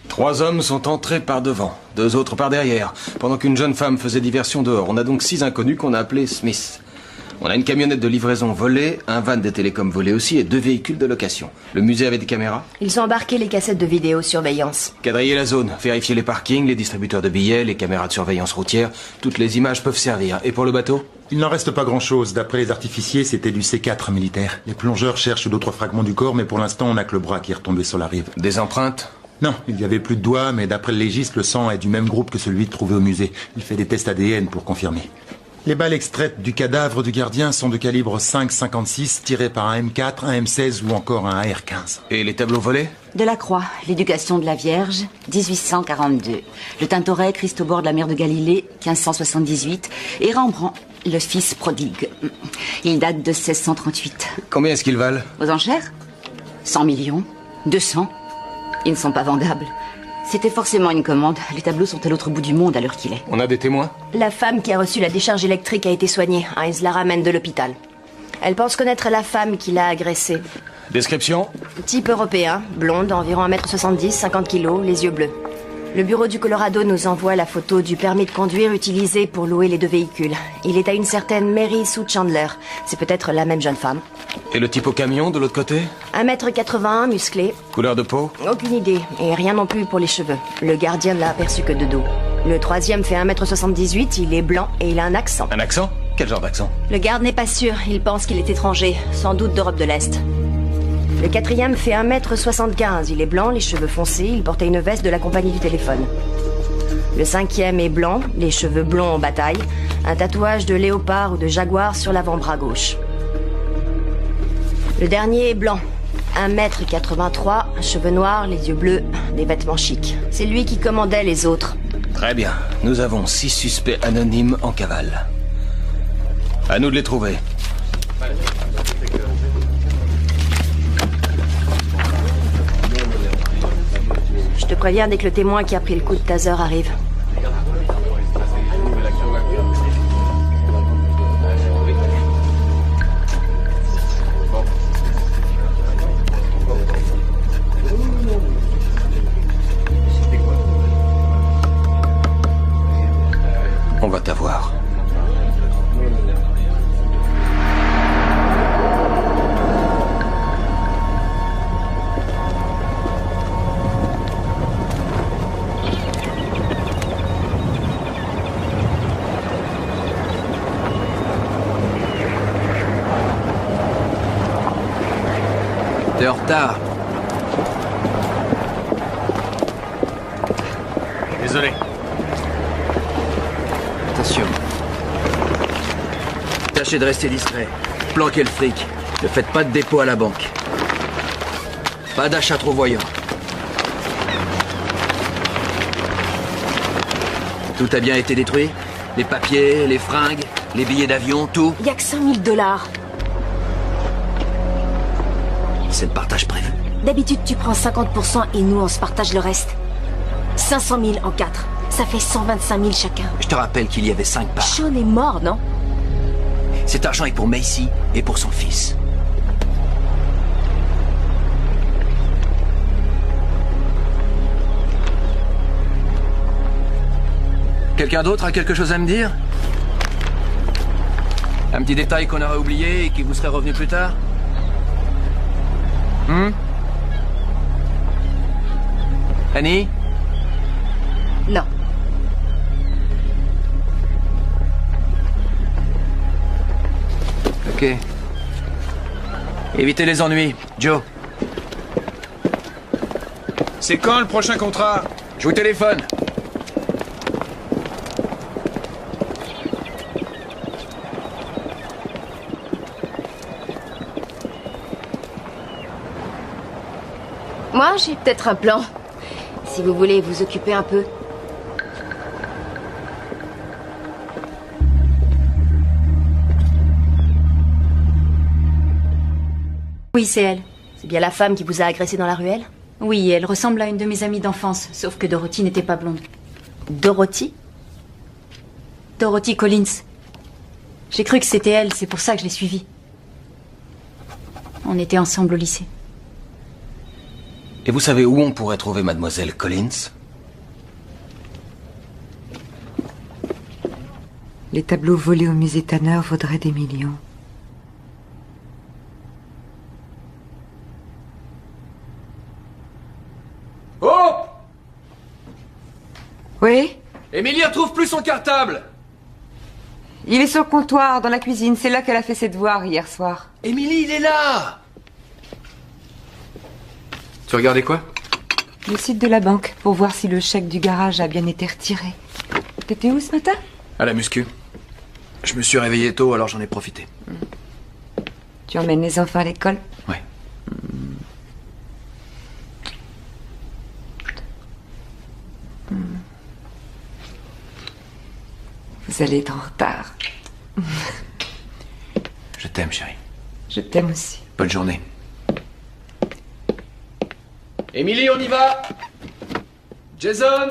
Trois hommes sont entrés par devant, 2 autres par derrière, pendant qu'une jeune femme faisait diversion dehors. On a donc 6 inconnus qu'on a appelés Smith. On a une camionnette de livraison volée, un van des télécoms volé aussi et 2 véhicules de location. Le musée avait des caméras? Ils ont embarqué les cassettes de vidéosurveillance. Quadriller la zone, vérifier les parkings, les distributeurs de billets, les caméras de surveillance routière. Toutes les images peuvent servir. Et pour le bateau? Il n'en reste pas grand-chose. D'après les artificiers, c'était du C4 militaire. Les plongeurs cherchent d'autres fragments du corps, mais pour l'instant, on n'a que le bras qui est retombé sur la rive. Des empreintes? Non, il n'y avait plus de doigts, mais d'après le légiste, le sang est du même groupe que celui trouvé au musée. Il fait des tests ADN pour confirmer. Les balles extraites du cadavre du gardien sont de calibre 5,56, tirées par un M4, un M16 ou encore un AR-15. Et les tableaux volés? Delacroix, l'éducation de la Vierge, 1842. Le Tintoret, Christ au bord de la mer de Galilée, 1578. Et Rembrandt, le fils prodigue. Il date de 1638. Combien est-ce qu'ils valent? Aux enchères? 100 millions, 200. Ils ne sont pas vendables. C'était forcément une commande. Les tableaux sont à l'autre bout du monde à l'heure qu'il est. On a des témoins? La femme qui a reçu la décharge électrique a été soignée. Heinz la ramène de l'hôpital. Elle pense connaître la femme qui l'a agressée. Description? Type européen, blonde, environ 1m70, 50 kilos, les yeux bleus. Le bureau du Colorado nous envoie la photo du permis de conduire utilisé pour louer les 2 véhicules. Il est à une certaine Mary Sue Chandler. C'est peut-être la même jeune femme. Et le type au camion, de l'autre côté? 1m81, musclé. Couleur de peau? Aucune idée, et rien non plus pour les cheveux. Le gardien ne l'a aperçu que de dos. Le troisième fait 1m78, il est blanc et il a un accent. Un accent? Quel genre d'accent? Le garde n'est pas sûr, il pense qu'il est étranger, sans doute d'Europe de l'Est. Le quatrième fait 1m75, il est blanc, les cheveux foncés, il portait une veste de la compagnie du téléphone. Le cinquième est blanc, les cheveux blonds en bataille, un tatouage de léopard ou de jaguar sur l'avant-bras gauche. Le dernier est blanc, 1m83, cheveux noirs, les yeux bleus, des vêtements chics. C'est lui qui commandait les autres. Très bien. Nous avons 6 suspects anonymes en cavale. À nous de les trouver. Je te préviens dès que le témoin qui a pris le coup de taser arrive. On va t'avoir. T'es en retard. Désolé. Attention. Tâchez de rester discret. Planquez le fric. Ne faites pas de dépôt à la banque. Pas d'achat trop voyant. Tout a bien été détruit? Les papiers, les fringues, les billets d'avion, tout? Y a que 100 000 $. C'est le partage prévu. D'habitude, tu prends 50% et nous, on se partage le reste. 500 000 en 4. Ça fait 125 000 chacun. Je te rappelle qu'il y avait 5 parts. Sean est mort, non? Cet argent est pour Macy et pour son fils. Quelqu'un d'autre a quelque chose à me dire? Un petit détail qu'on aurait oublié et qui vous serait revenu plus tard? Annie? Non. Ok. Évitez les ennuis. Joe. C'est quand le prochain contrat? Je vous téléphone. Moi, j'ai peut-être un plan. Si vous voulez vous occuper un peu. Oui, c'est elle. C'est bien la femme qui vous a agressé dans la ruelle? Oui, elle ressemble à une de mes amies d'enfance, sauf que Dorothy n'était pas blonde. Dorothy? Dorothy Collins. J'ai cru que c'était elle, c'est pour ça que je l'ai suivie. On était ensemble au lycée. Et vous savez où on pourrait trouver Mademoiselle Collins? Les tableaux volés au musée Tanner vaudraient des millions. Oh! Oui? Émilie retrouve plus son cartable! Il est sur le comptoir, dans la cuisine. C'est là qu'elle a fait ses devoirs hier soir. Émilie, il est là! Tu regardais quoi? Le site de la banque, pour voir si le chèque du garage a bien été retiré. T'étais où ce matin? À la muscu. Je me suis réveillé tôt, alors j'en ai profité. Tu emmènes les enfants à l'école? Ouais. Vous allez être en retard. Je t'aime, chérie. Je t'aime aussi. Bonne journée. Émilie, on y va! Jason!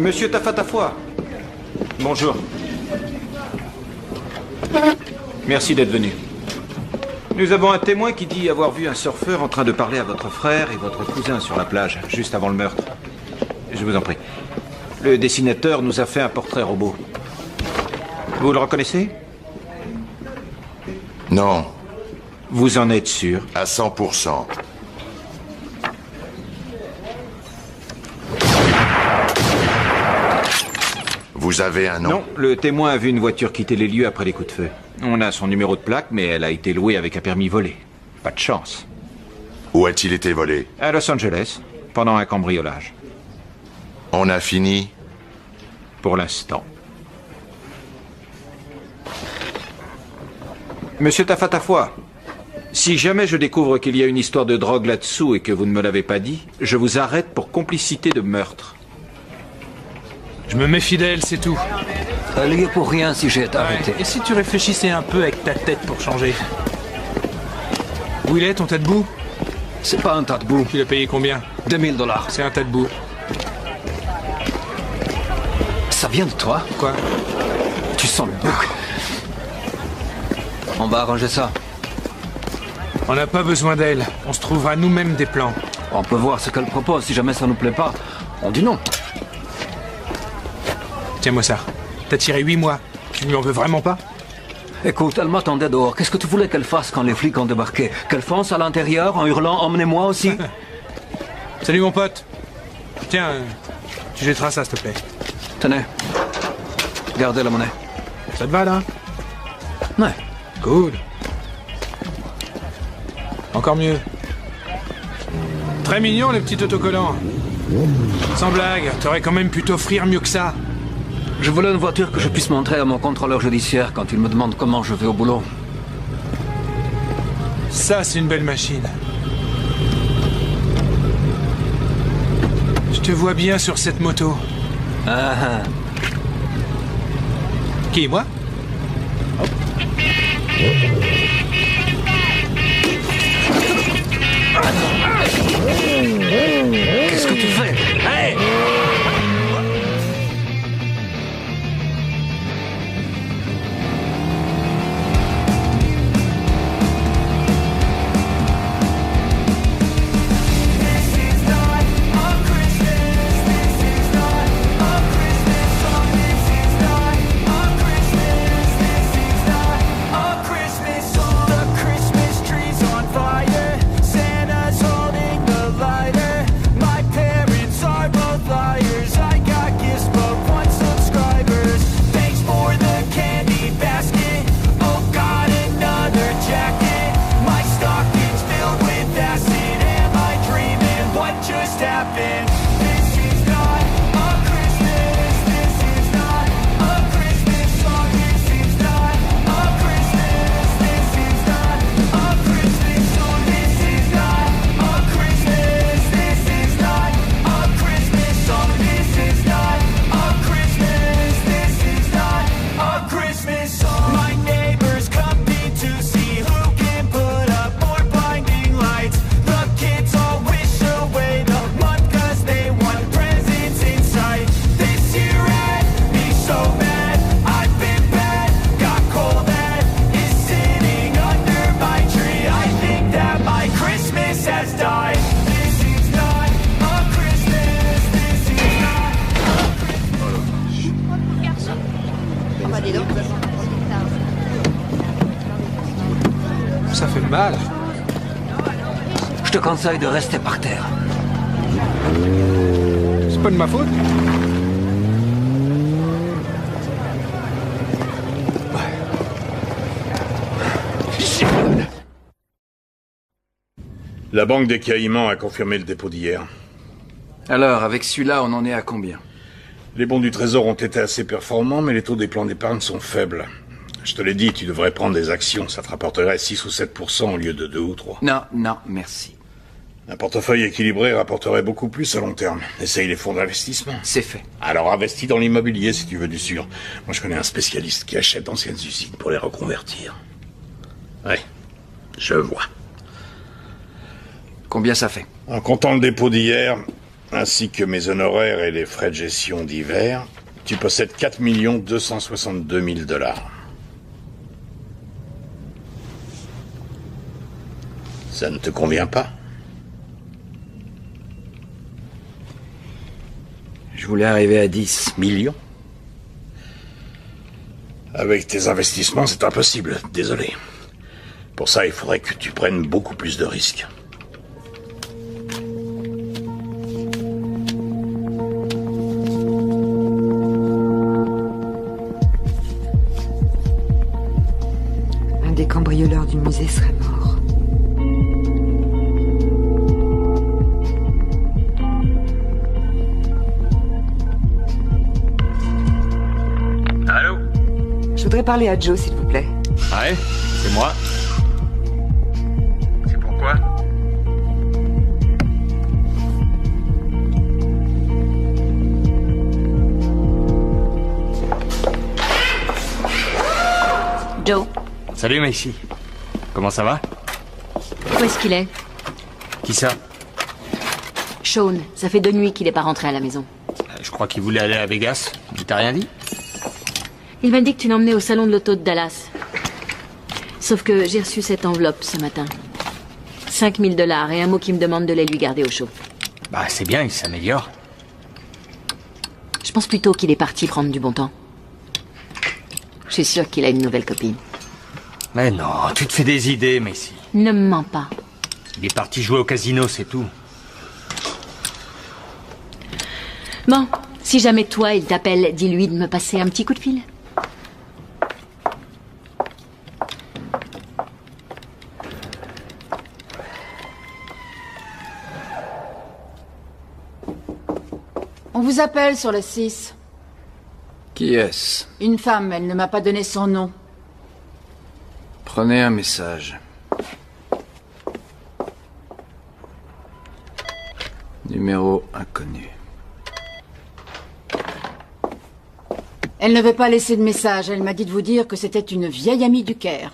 Monsieur Tafatafoi. Bonjour. Merci d'être venu. Nous avons un témoin qui dit avoir vu un surfeur en train de parler à votre frère et votre cousin sur la plage, juste avant le meurtre. Je vous en prie. Le dessinateur nous a fait un portrait robot. Vous le reconnaissez? Non. Vous en êtes sûr? À 100%. Vous avez un nom? Non, le témoin a vu une voiture quitter les lieux après les coups de feu. On a son numéro de plaque, mais elle a été louée avec un permis volé. Pas de chance. Où a-t-il été volé? À Los Angeles, pendant un cambriolage. On a fini? Pour l'instant. Monsieur Tafatafoi, si jamais je découvre qu'il y a une histoire de drogue là-dessous et que vous ne me l'avez pas dit, je vous arrête pour complicité de meurtre. Je me méfie d'elle, c'est tout. Elle y est pour rien si j'ai été arrêté. Et si tu réfléchissais un peu avec ta tête pour changer? Où il est, ton tas de boue? C'est pas un tas de boue. Tu l'as payé combien? 2000 $. C'est un tas de boue. Ça vient de toi? Quoi? Tu sens le bouc. On va arranger ça. On n'a pas besoin d'elle. On se trouvera nous-mêmes des plans. On peut voir ce qu'elle propose. Si jamais ça nous plaît pas, on dit non. Tiens-moi ça. T'as tiré 8 mois. Tu lui en veux vraiment pas? Écoute, elle m'attendait dehors. Qu'est-ce que tu voulais qu'elle fasse quand les flics ont débarqué? Qu'elle fonce à l'intérieur en hurlant « Emmenez-moi aussi » Salut mon pote. Tiens, tu jetteras ça s'il te plaît. Tenez. Gardez la monnaie. Ça te va là? Ouais. Cool. Encore mieux. Très mignon, les petits autocollants. Sans blague, t'aurais quand même pu t'offrir mieux que ça. Je voulais une voiture que je puisse montrer à mon contrôleur judiciaire quand il me demande comment je vais au boulot. Ça, c'est une belle machine. Je te vois bien sur cette moto. Ah ah. Qui, moi? Qu'est-ce que tu fais? Hey! Ça fait mal. Je te conseille de rester par terre. C'est pas de ma faute. La Banque des Caïmans a confirmé le dépôt d'hier. Alors, avec celui-là, on en est à combien? Les bons du Trésor ont été assez performants, mais les taux des plans d'épargne sont faibles. Je te l'ai dit, tu devrais prendre des actions. Ça te rapporterait 6 ou 7% au lieu de 2 ou 3. Non, non, merci. Un portefeuille équilibré rapporterait beaucoup plus à long terme. Essaye les fonds d'investissement. C'est fait. Alors investis dans l'immobilier si tu veux du sûr. Moi je connais un spécialiste qui achète d'anciennes usines pour les reconvertir. Ouais, je vois. Combien ça fait? En comptant le dépôt d'hier, ainsi que mes honoraires et les frais de gestion divers, tu possèdes 4 262 000 $. Ça ne te convient pas? Je voulais arriver à 10 millions. Avec tes investissements, c'est impossible. Désolé. Pour ça, il faudrait que tu prennes beaucoup plus de risques. Un des cambrioleurs du musée serait mort. Allô? Je voudrais parler à Joe, s'il vous plaît. Ouais, c'est moi. C'est pourquoi? Joe, Salut Macy. Comment ça va? où est-ce qu'il est? Qui ça? Sean, ça fait 2 nuits qu'il n'est pas rentré à la maison. Je crois qu'il voulait aller à Vegas. Il t'a rien dit? Il m'a dit que tu l'emmenais au salon de l'auto de Dallas. Sauf que j'ai reçu cette enveloppe ce matin. 5 000 $ et un mot qui me demande de les lui garder au chaud. Bah c'est bien, il s'améliore. Je pense plutôt qu'il est parti prendre du bon temps. Je suis sûre qu'il a une nouvelle copine. Mais non, tu te fais des idées, Macy. Ne me mens pas. Il est parti jouer au casino, c'est tout. Bon, si jamais toi, il t'appelle, dis-lui de me passer un petit coup de fil. On vous appelle sur le 6. Qui est-ce? Une femme, elle ne m'a pas donné son nom. Prenez un message. Numéro inconnu. Elle ne veut pas laisser de message. Elle m'a dit de vous dire que c'était une vieille amie du Caire.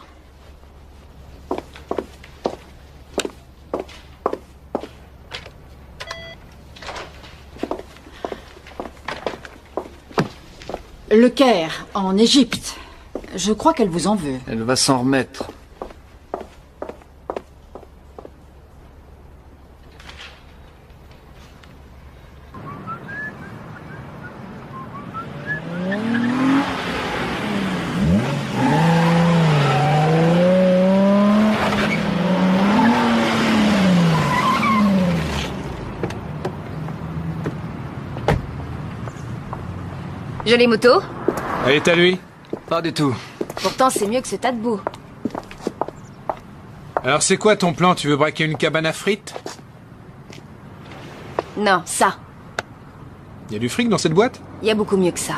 Le Caire, en Égypte. Je crois qu'elle vous en veut. Elle va s'en remettre. Jolie moto? Elle est à lui? Pas du tout. Pourtant, c'est mieux que ce tas de boue. Alors c'est quoi ton plan? Tu veux braquer une cabane à frites? Non, ça. Y a du fric dans cette boîte? Il y a beaucoup mieux que ça.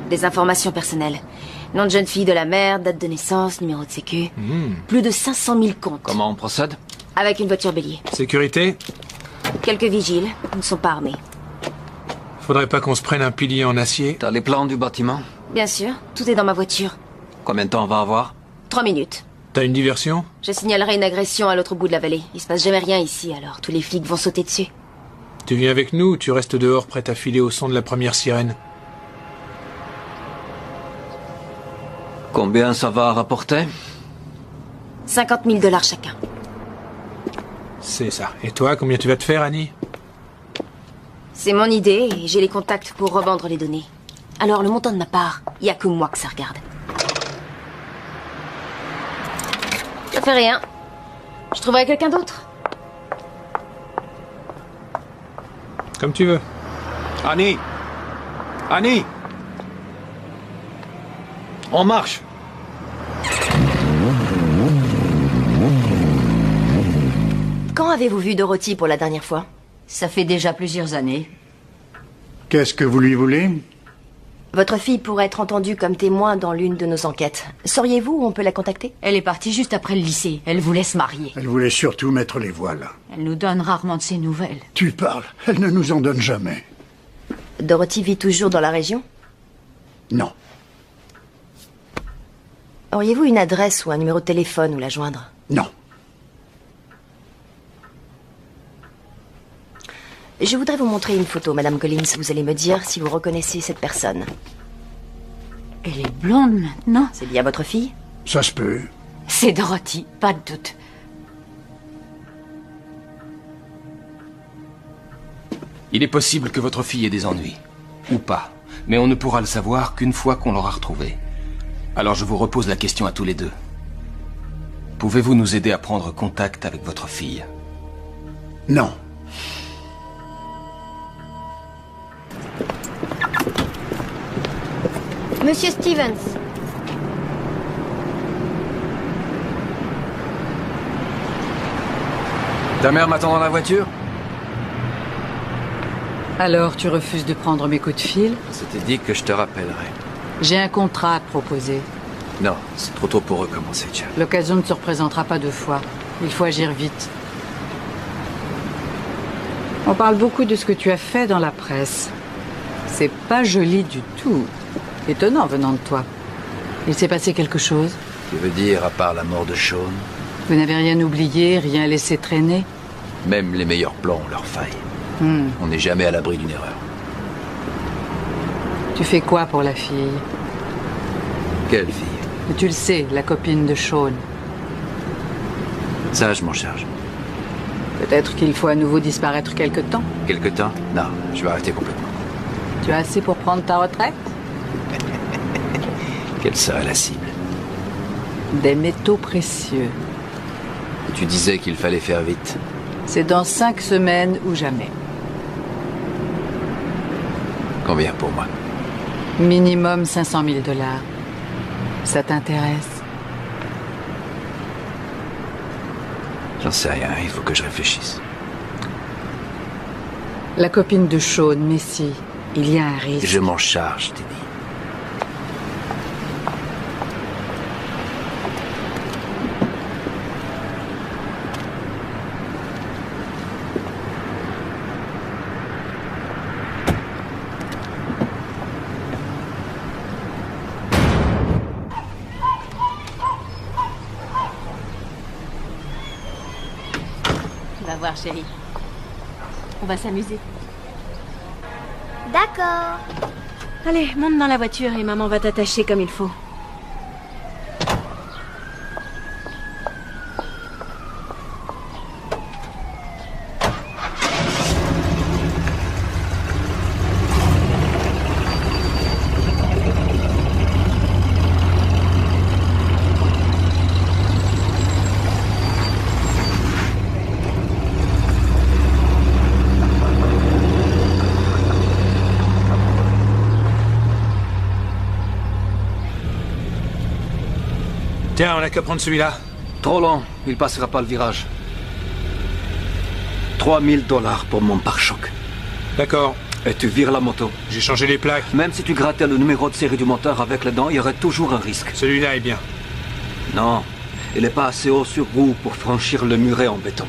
Des informations personnelles. Nom de jeune fille de la mère, date de naissance, numéro de sécu. Plus de 500 000 comptes. Comment on procède? Avec une voiture bélier. Sécurité? Quelques vigiles. Ils ne sont pas armés. Faudrait pas qu'on se prenne un pilier en acier? T'as les plans du bâtiment? Bien sûr. Tout est dans ma voiture. Combien de temps on va avoir? 3 minutes. T'as une diversion? Je signalerai une agression à l'autre bout de la vallée. Il se passe jamais rien ici, alors tous les flics vont sauter dessus. Tu viens avec nous ou tu restes dehors prête à filer au son de la première sirène? Combien ça va rapporter? 50 000 $ chacun. C'est ça. Et toi, combien tu vas te faire, Annie? C'est mon idée et j'ai les contacts pour revendre les données. Alors le montant de ma part, il n'y a que moi que ça regarde. Ça fait rien. Je trouverai quelqu'un d'autre. Comme tu veux. Annie! Annie! On marche! Quand avez-vous vu Dorothy pour la dernière fois? Ça fait déjà plusieurs années. Qu'est-ce que vous lui voulez? Votre fille pourrait être entendue comme témoin dans l'une de nos enquêtes. Sauriez-vous où on peut la contacter? Elle est partie juste après le lycée. Elle voulait se marier. Elle voulait surtout mettre les voiles. Elle nous donne rarement de ses nouvelles. Tu parles, elle ne nous en donne jamais. Dorothy vit toujours dans la région? Non. Auriez-vous une adresse ou un numéro de téléphone où la joindre? Non. Je voudrais vous montrer une photo, Madame Collins. Vous allez me dire si vous reconnaissez cette personne. Elle est blonde maintenant. C'est bien votre fille? Ça se peut. C'est Dorothy, pas de doute. Il est possible que votre fille ait des ennuis. Ou pas. Mais on ne pourra le savoir qu'une fois qu'on l'aura retrouvée. Alors je vous repose la question à tous les deux. Pouvez-vous nous aider à prendre contact avec votre fille? Non. Monsieur Stevens. Ta mère m'attend dans la voiture? Alors, tu refuses de prendre mes coups de fil? C'était dit que je te rappellerai. J'ai un contrat à te proposer. Non, c'est trop tôt pour recommencer, Jeff. L'occasion ne se représentera pas deux fois. Il faut agir vite. On parle beaucoup de ce que tu as fait dans la presse. C'est pas joli du tout. Étonnant venant de toi. Il s'est passé quelque chose? Tu veux dire, à part la mort de Sean? Vous n'avez rien oublié, rien laissé traîner? Même les meilleurs plans ont leurs failles. On n'est jamais à l'abri d'une erreur. Tu fais quoi pour la fille? Quelle fille? Tu le sais, la copine de Sean. Ça, je m'en charge. Peut-être qu'il faut à nouveau disparaître quelque temps. Quelque temps? Non, je vais arrêter complètement. Tu as assez pour prendre ta retraite? Quelle serait la cible? Des métaux précieux. Tu disais qu'il fallait faire vite. C'est dans 5 semaines ou jamais. Combien pour moi? Minimum 500 000 $. Ça t'intéresse? J'en sais rien, il faut que je réfléchisse. La copine de Sean, Messi, il y a un risque. Je m'en charge, t'ai dit. Va voir, chérie. On va s'amuser. D'accord. Allez, monte dans la voiture et maman va t'attacher comme il faut. Tiens, on n'a qu'à prendre celui-là. Trop long, il passera pas le virage. 3 000 $ pour mon pare-choc. D'accord. Et tu vires la moto. J'ai changé les plaques. Même si tu grattais le numéro de série du moteur avec les dents, il y aurait toujours un risque. Celui-là est bien. Non, il n'est pas assez haut sur roue pour franchir le muret en béton.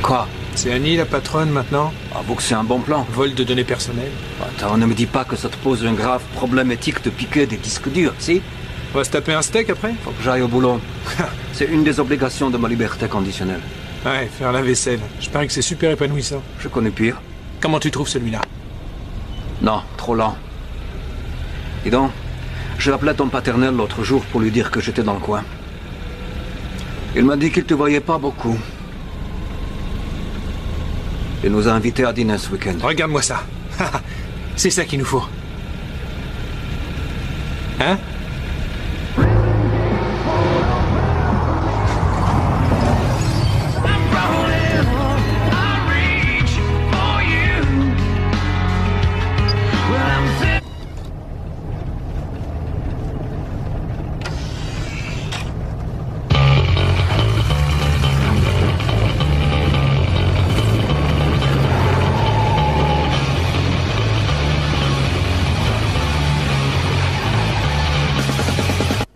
Quoi? C'est Annie, la patronne, maintenant? Avoue que c'est un bon plan. Vol de données personnelles. Attends, ne me dis pas que ça te pose un grave problème éthique de piquer des disques durs, si? On va se taper un steak après? Faut que j'aille au boulot. C'est une des obligations de ma liberté conditionnelle. Ouais, faire la vaisselle. Je parie que c'est super épanouissant. Je connais pire. Comment tu trouves celui-là? Non, trop lent. Dis donc, j'ai appelé ton paternel l'autre jour pour lui dire que j'étais dans le coin. Il m'a dit qu'il te voyait pas beaucoup. Il nous a invités à dîner ce week-end. Regarde-moi ça. C'est ça qu'il nous faut. Hein?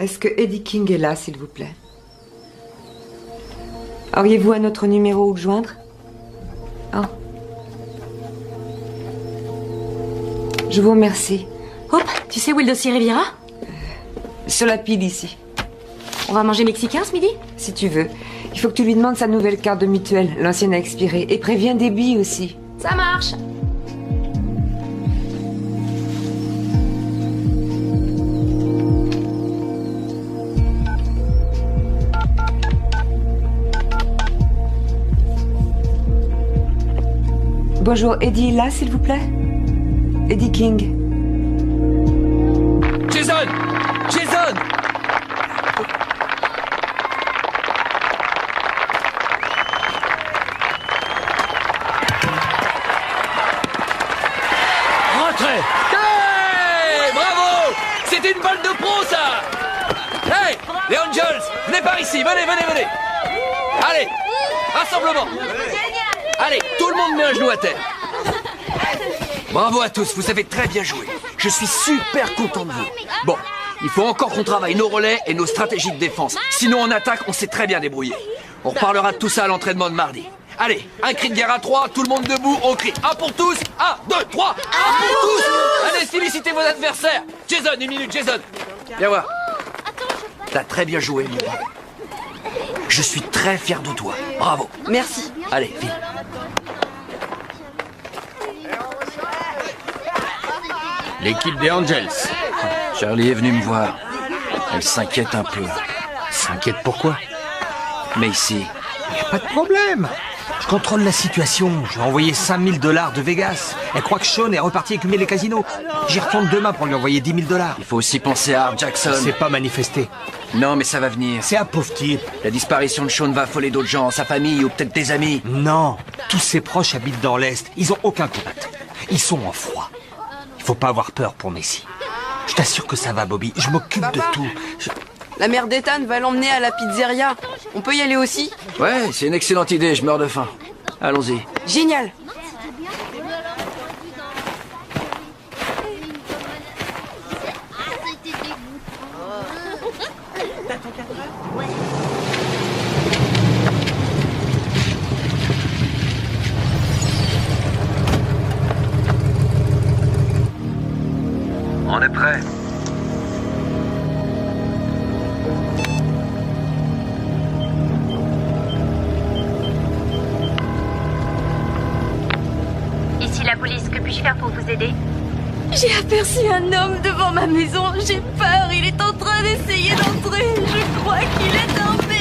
Est-ce que Eddie King est là, s'il vous plaît? Auriez-vous un autre numéro où le joindre? Oh. Je vous remercie. Hop, tu sais où est le dossier Riviera? Sur la pile ici. On va manger mexicain ce midi? Si tu veux. Il faut que tu lui demandes sa nouvelle carte de mutuelle. L'ancienne a expiré. Et préviens Debbie aussi. Ça marche. Bonjour, Eddie là, s'il vous plaît? Eddie King. Jason! Jason! Rentrez! Hey! Bravo! C'était une balle de pro, ça! Hey! Les Angels! Venez par ici! Venez! Allez! Rassemblement! Allez, tout le monde met un genou à terre. Bravo à tous, vous avez très bien joué. Je suis super content de vous. Bon, il faut encore qu'on travaille nos relais et nos stratégies de défense. Sinon, en attaque, on s'est très bien débrouillé. On reparlera de tout ça à l'entraînement de mardi. Allez, un cri de guerre à 3, tout le monde debout, on crie 1 pour tous, 1, 2, 3, 1 pour tous. Allez, félicitez vos adversaires. Jason, une minute, Jason. Viens voir. T'as très bien joué, mon bravo. Je suis très fier de toi. Bravo. Merci. Allez, file. L'équipe des Angels. Charlie est venue me voir. Elle s'inquiète un peu. S'inquiète pourquoi? Macy. Y a pas de problème. Je contrôle la situation. Je vais envoyer $5 000 de Vegas. Elle croit que Sean est reparti écumer les casinos. J'y retourne demain pour lui envoyer $10 000. Il faut aussi penser à Art Jackson. C'est pas manifesté. Non, mais ça va venir. C'est un pauvre type. La disparition de Sean va affoler d'autres gens, sa famille ou peut-être des amis. Non. Tous ses proches habitent dans l'Est. Ils ont aucun contact. Ils sont en froid. Il faut pas avoir peur pour Messi. Je t'assure que ça va, Bobby. Je m'occupe de tout. La mère d'Ethan va l'emmener à la pizzeria. On peut y aller aussi? Ouais, c'est une excellente idée, je meurs de faim. Allons-y. Génial. On est prêt. Ici la police, que puis-je faire pour vous aider? J'ai aperçu un homme devant ma maison. J'ai peur. Il est en train d'essayer d'entrer. Je crois qu'il est tombé.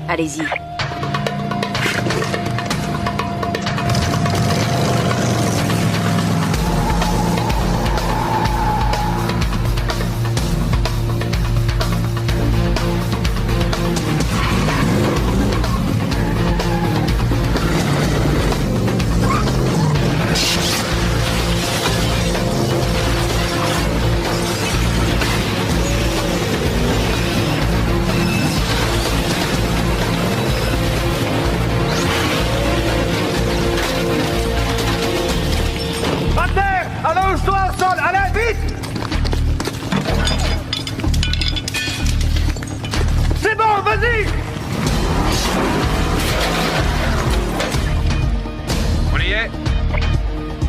Allez-y.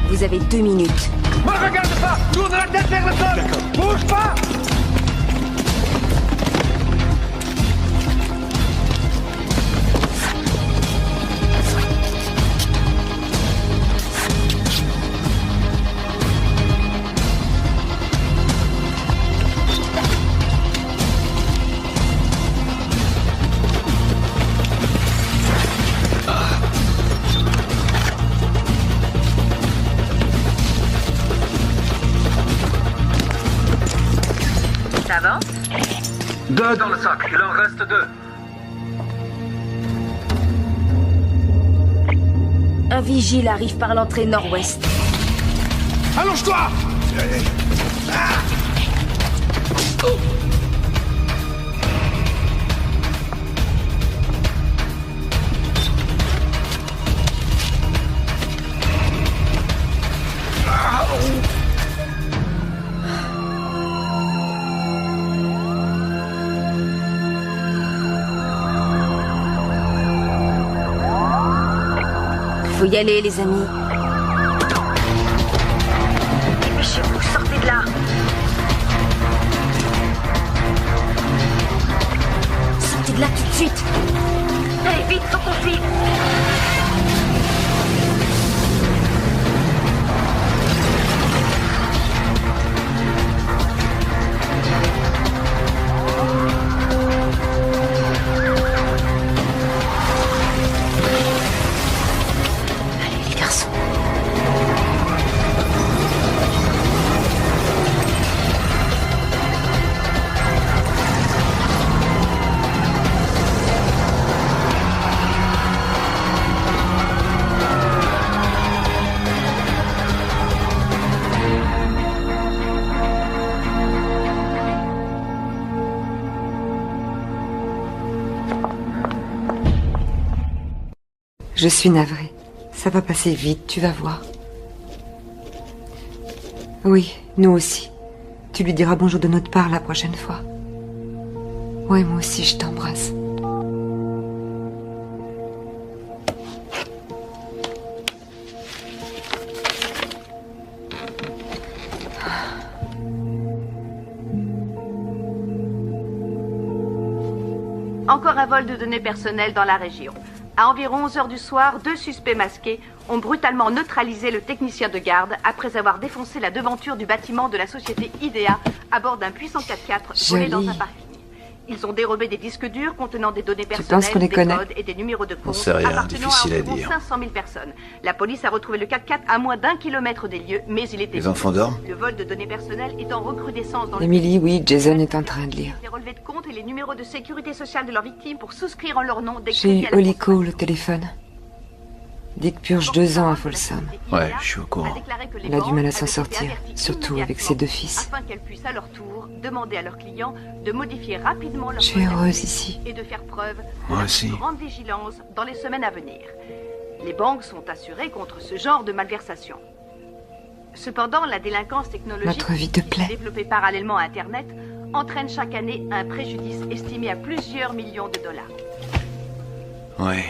Vous avez 2 minutes. Ne regarde pas! Tourne la tête vers le sol! Bouge pas! Ça avance? 2 dans le sac, il en reste 2. Un vigile arrive par l'entrée nord-ouest. Allonge-toi! Faut y aller, les amis. Dépêchez-vous, sortez de là. Sortez de là tout de suite. Allez, vite, faut qu'on file. Allez, les garçons. Je suis navrée. Ça va passer vite, tu vas voir. Oui, nous aussi. Tu lui diras bonjour de notre part la prochaine fois. Ouais, moi aussi, je t'embrasse. Encore un vol de données personnelles dans la région. À environ 11 h du soir, 2 suspects masqués ont brutalement neutralisé le technicien de garde après avoir défoncé la devanture du bâtiment de la société IDEA à bord d'un puissant 4x4 volé dans un parking. Ils ont dérobé des disques durs contenant des données personnelles, qu'on les des connaît codes et des numéros de compte On sait rien, appartenant difficile à à environ dire. 500 000 personnes. La police a retrouvé le 4x4 à moins d'1 kilomètre des lieux, mais il était... Les enfants dorment? Le vol de données personnelles est en recrudescence dans le Emily, oui, Jason est en train de lire. les relevés de compte et les numéros de sécurité sociale de leurs victimes pour souscrire en leur nom des J'ai crédits eu à la Holly Cole au téléphone. Dick purge 2 ans à Folsom. Ouais, je suis au courant. Elle a du mal à s'en sortir, surtout avec ses 2 fils. afin qu'elles puissent à leur tour demander à leurs clients de modifier rapidement leur Je suis heureuse ici. et de faire preuve Moi de la aussi. plus grande vigilance dans les semaines à venir. Les banques sont assurées contre ce genre de malversation. Cependant, la délinquance technologique Notre vie te plaît. développée parallèlement à Internet entraîne chaque année un préjudice estimé à plusieurs millions de dollars. Ouais.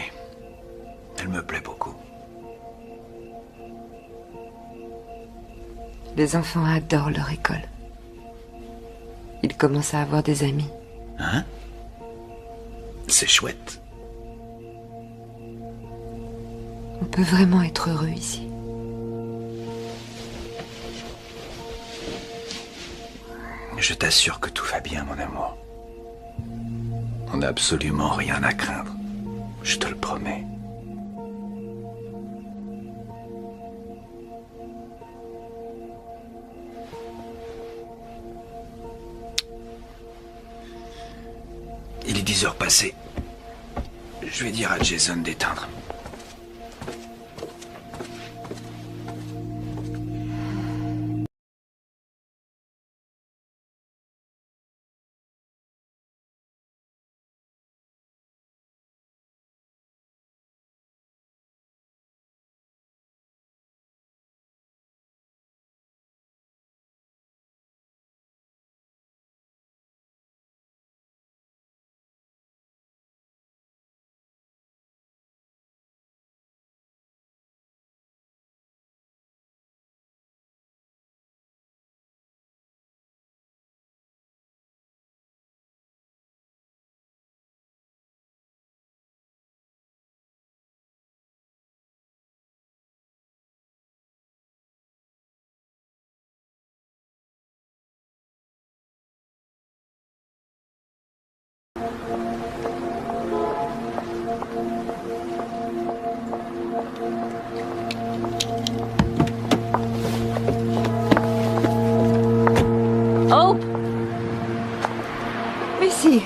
Elle me plaît beaucoup. Les enfants adorent leur école. Ils commencent à avoir des amis. Hein? C'est chouette. On peut vraiment être heureux ici. Je t'assure que tout va bien, mon amour. On n'a absolument rien à craindre. Je te le promets. Il est 10 heures passées. Je vais dire à Jason d'éteindre. Hope! Ici.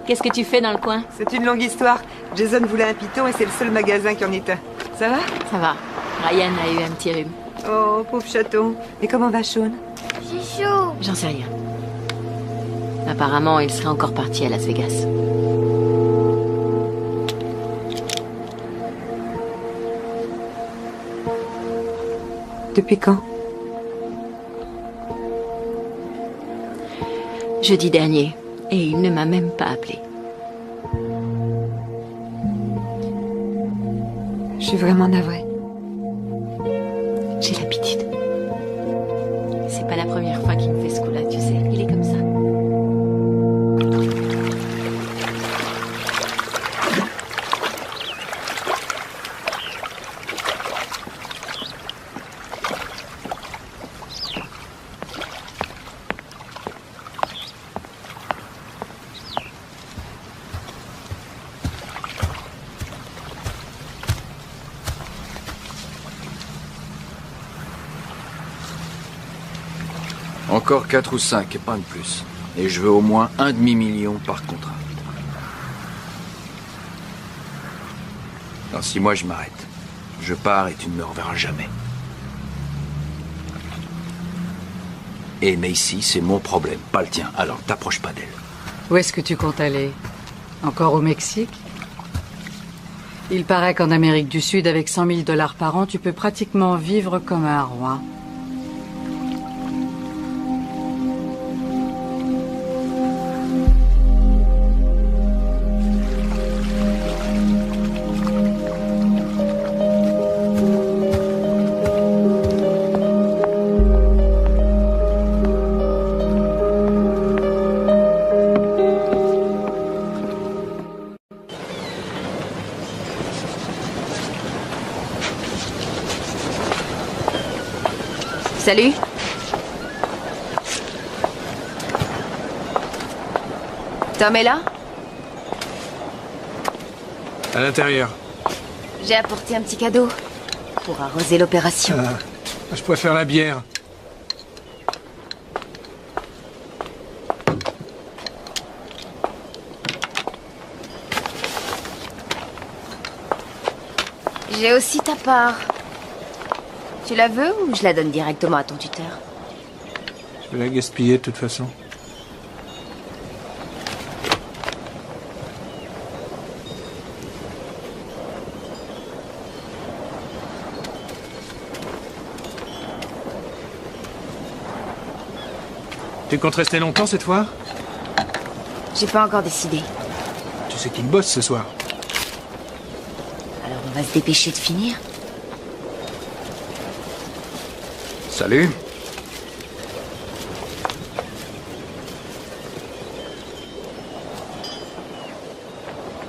Qu'est-ce que tu fais dans le coin? C'est une longue histoire. Jason voulait un python et c'est le seul magasin qui en est un. Ça va? Ça va. Ryan a eu un petit rhume. Oh, pauvre chaton. Et comment va Sean? J'ai chaud. J'en sais rien. Apparemment, il serait encore parti à Las Vegas. Depuis quand? Jeudi dernier. Et il ne m'a même pas appelé. Je suis vraiment navrée. J'ai l'habitude. C'est pas la première fois qu'il me fait ce coup-là, tu sais. Il est comme ça. Encore 4 ou 5, et pas de plus. Et je veux au moins un demi-million par contrat. Alors si moi je m'arrête, je pars et tu ne me reverras jamais. Et Macy, c'est mon problème, pas le tien. Alors t'approches pas d'elle. Où est-ce que tu comptes aller? Encore au Mexique? Il paraît qu'en Amérique du Sud, avec 100 000 $ par an, tu peux pratiquement vivre comme un roi. Salut. Tom est là? À l'intérieur. J'ai apporté un petit cadeau pour arroser l'opération. Je préfère la bière. J'ai aussi ta part. Tu la veux ou je la donne directement à ton tuteur? Je vais la gaspiller de toute façon. Tu comptes rester longtemps cette fois? J'ai pas encore décidé. Tu sais qu'il bosse ce soir. Alors on va se dépêcher de finir. Salut.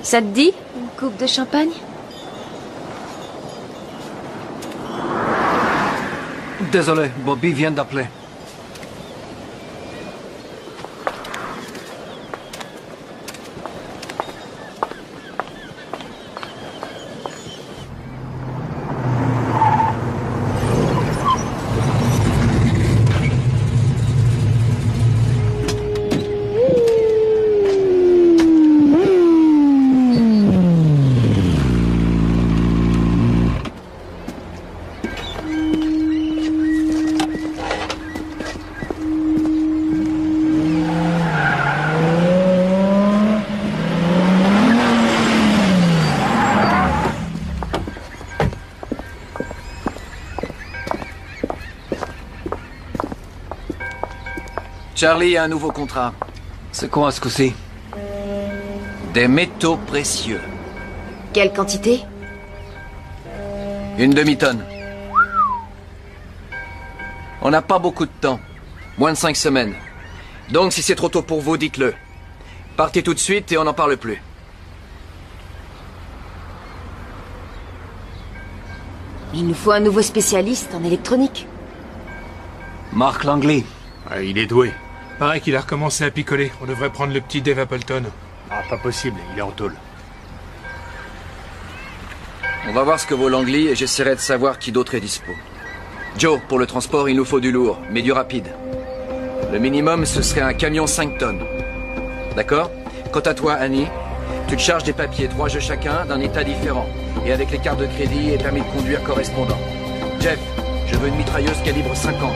Ça te dit, une coupe de champagne? Désolé, Bobby vient d'appeler. Charlie a un nouveau contrat. C'est quoi ce coup-ci? Des métaux précieux. Quelle quantité? Une demi-tonne. On n'a pas beaucoup de temps. Moins de 5 semaines. Donc si c'est trop tôt pour vous, dites-le. Partez tout de suite et on n'en parle plus. Il nous faut un nouveau spécialiste en électronique. Marc Langley. Il est doué. Pareil qu'il a recommencé à picoler. On devrait prendre le petit Dave Appleton. Ah, pas possible, il est en tôle. On va voir ce que vaut Langley et j'essaierai de savoir qui d'autre est dispo. Joe, pour le transport, il nous faut du lourd, mais du rapide. Le minimum, ce serait un camion 5 tonnes. D'accord? Quant à toi, Annie, Tu te charges des papiers, 3 jeux chacun, d'un état différent. Et avec les cartes de crédit et permis de conduire correspondants. Jeff, je veux une mitrailleuse calibre 50.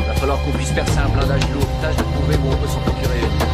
Va falloir qu'on puisse percer un blindage lourd. Tâche de trouver où on peut s'en procurer une.